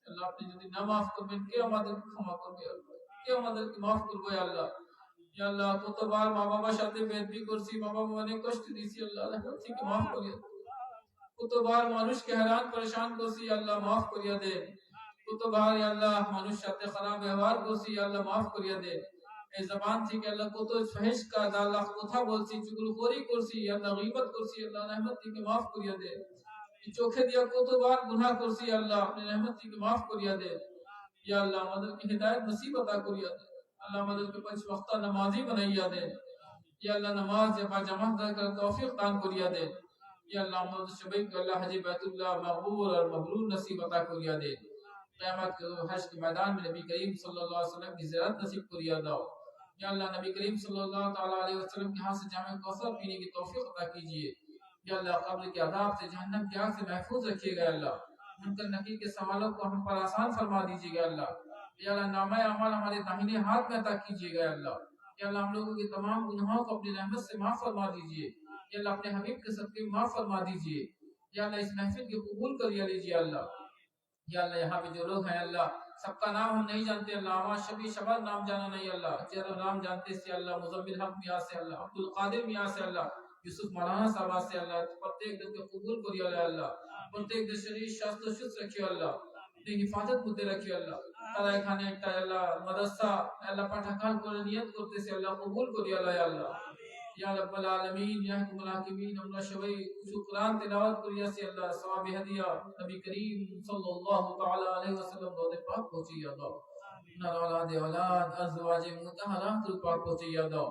আল্লাহ, আপনি যদি না মাফ করবেন, কে আমাদেরকে ক্ষমা করবে আল্লাহ? কে আমাদেরকে মাফ করবে আল্লাহ? ইয়া আল্লাহ কতবার মা বাবার সাথে বেয়াদবি করছি, মা বাবা অনেক কষ্ট দিয়েছি আল্লাহ, রহমত থেকে মাফ করিয়া দেন। কতবার মানুষকে हैरान परेशान করছি আল্লাহ, মাফ করিয়া দেন। কতবার আল্লাহ মানুষের সাথে খারাপ ব্যবহার করছি আল্লাহ, মাফ করিয়া দেন। এই জবান থেকে আল্লাহ কত ফাহিশ কা আল্লাহ কথা বলছি, চুগলখোরি করছি আল্লাহ, গীবত করছি আল্লাহ, রহমত থেকে মাফ করিয়া দেন। এই চোখে দিয়া কতবার গুনাহ করছি আল্লাহ, আপনি রহমত থেকে মাফ করিয়া দেন ইয়া আল্লাহ। আমাদেরকে হিদায়াত নসিব আতা করিয়া দেন আল্লাহ। আমাদেরকে পাঁচ ওয়াক্ত নামাজি বানাইয়া দেন ইয়া আল্লাহ। নামাজ বা জামাত আদায় করার তৌফিক দান করিয়া দেন ইয়া আল্লাহ। আমাদের সবাইকে আল্লাহ হজ বাইতুল্লাহ মকবুল और मबरूर नसीब अता करिया दे। क़यामत के हश्र के मैदान में नबी करीम सल्लल्लाहु अलैहि वसल्लम की ज़ियारत नसीब करिया दाओ या अल्लाह। नबी करीम सल्लल्लाहु ताला अलैहि वसल्लम के हाथ से जामे कौसर पीने की तौफीक अता कीजिए या अल्लाह। कब्र के अज़ाब से, जहन्नम की आग से महफूज रखिएगा अल्लाह। मुनकर नकीर के सवालों को हम पर आसान फरमा दीजिएगा अल्लाह या अल्लाह। नामा अमल हमारे दाहिने हाथ में अता कीजिएगा अल्लाह या अल्लाह। हम लोगों के तमाम गुनाहों को अपनी रहमत से माफ फरमा दीजिए या अल्लाह। अपने हबीब के सदक़े माफ फरमा दीजिए या अल्लाह। इस महफिल को कबूल कर लीजिए अल्लाह या अल्लाह। यहाँ पे जो लोग हैं अल्लाह, सबका नाम हम नहीं जानते अल्लाह, हमारा शबी शबा नाम जाना नहीं अल्लाह, चेहरा नाम जानते से अल्लाह। मुज़म्मिल हक मियां से अल्लाह, अब्दुल कादिर मियां से अल्लाह, यूसुफ मौलाना साहब से अल्लाह, प्रत्येक दिन को कबूल करिए अल्लाह। प्रत्येक दिन शरीर शास्त्र शुद्ध रखिए अल्लाह, अपनी हिफाजत मुद्दे रखिए अल्लाह। তারা এখানে একটা আল্লাহ মাদ্রাসা আল্লাহ পাঠাকাল করে নিয়ত করতেছে আল্লাহ, কবুল করিয়া আল্লাহ या रब्बल आलमीन। या हुकुमुल हाकिमीन। আমরা সবাই কিছু কোরআন তেলাওয়াত করিয়াছি আল্লাহ, সওয়াব হাদিয়া নবী করিম সাল্লাল্লাহু তাআলা আলাইহি ওয়াসাল্লাম রওজে পাক পৌঁছিয়া দাও। আপনার औलाद औलाद अज़वाजे मुतहहरात पाक पहुंचाइया दो।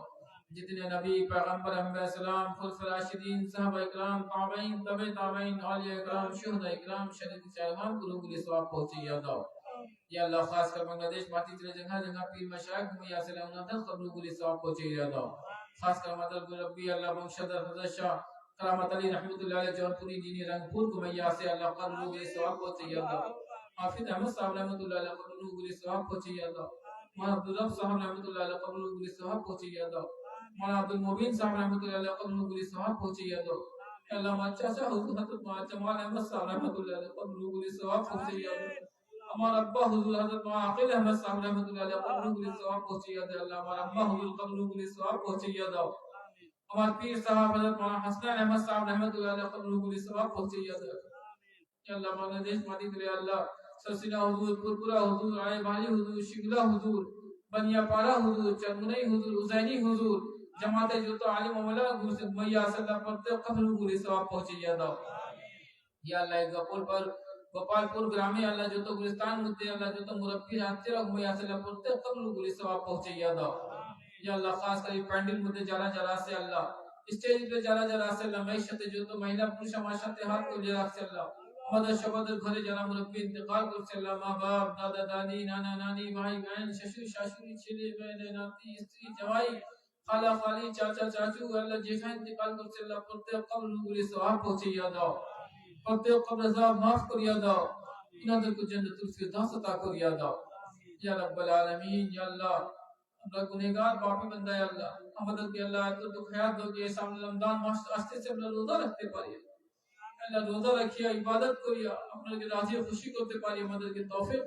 जितने नबी पैगंबर अंबिया सलाम खुलफा राशिदीन सहाबा इकराम ताबईन तबे ताबईन औलिया इकराम शुहदा इकराम शरीफ साहिबान को लोग सवाब पहुंचाइया दो या अल्लाह। खास कर बांग्लादेश बाकी जगह जगह पीर मशाइख मुया सलाम उन्हें कब्र को सवाब पहुंचाइया दो। खास कर मदद रब्बी अल्लाह बंशदर हजरत शाह करामत अली रहमतुल्लाह अलैह जौनपुरी जिनी रंगपुर को मैया से अल्लाह कब्र को सवाब पहुंचाइया दो। हाफिज अहमद साहब रहमतुल्लाह अलैह कब्र को सवाब पहुंचाइया दो। मौलाना अब्दुल रब साहब रहमतुल्लाह अलैह कब्र को सवाब पहुंचाइया दो। मौलाना अब्दुल मुबीन साहब रहमतुल्लाह अलैह कब्र को सवाब पहुंचाइया दो। अल्लाह चाचा हुजूर हजरत जमाल अहमद साहब रहमतुल्लाह अलैह कब्र को सवाब पहुंचाइया दो। हमारा अब्बा हुजूर हजरत आकिल अहमद साहब रहमतुल्लाह अलैह कब्र को सवाब पहुंचाइया दो अल्लाह। हमारा अब्बा हुजूर कब्र को सवाब पहुंचाइया दो। हमारे पीर साहब हजरत मौलाना हसन अहमद साहब रहमतुल्लाह अलैह कब्र को सवाब पहुंचाइया दो अल्लाह। बांग्लादेश मादी दे अल्लाह, सरसिना हुजूर, पुरपुरा हुजूर, आए भाली हुजूर, शिगला हुजूर, बनियापाड़ा हुजूर, चरमुनई हुजूर, उजैनी हुजूर, जमाते जो तो आलिम मौला गुरसद मैया सल्लल्लाहु प्रत्येक कब्र को सवाब पहुंचाइया दो या अल्लाह। गोपालपुर ग्रामीण अल्लाह जो तो गुलिस्तान मुद्दे अल्लाह जो तो मुरब्बी हत्या मैया सल्लल्लाहु प्रत्येक कब्र को सवाब पहुंचाइया दो या अल्लाह। खास कर पैंडल मुद्दे जरा जरा से अल्लाह, स्टेज पे जरा जरा से अल्लाह, मैशते जो तो महिला पुरुष माशते हाथ को ले रख से अल्लाह। मदर शबदर घरे जाना मुरब्बी इंतकाल कर से अल्लाह। माँ बाप दादा दादी नाना नानी भाई बहन ससुर सासुरी छेले बहन नाती स्त्री जवाई खाला खाली चाचा चाचू अल्लाह जेठा इंतकाल कर से अल्लाह प्रत्येक कब्र को सवाब पहुंचाइया दो। प्रत्येक कब्र अज़ाब माफ करिया दो, इनादर को जन्नतुल फिरदौस अता करिया दो या रब्बल आलमीन। या अल्लाह আমরা গুনাহগার পাপী বান্দা है अल्लाह, আমাদেরকে আল্লাহ এত তো ख्याल दो कि सामने रमजान मास आस्ते से আমরা রোজা রাখতে পারি अल्लाह। রোজা রাখিয়া ইবাদত করিয়া আপনাকে রাজি খুশি করতে পারি, আমাদেরকে তৌফিক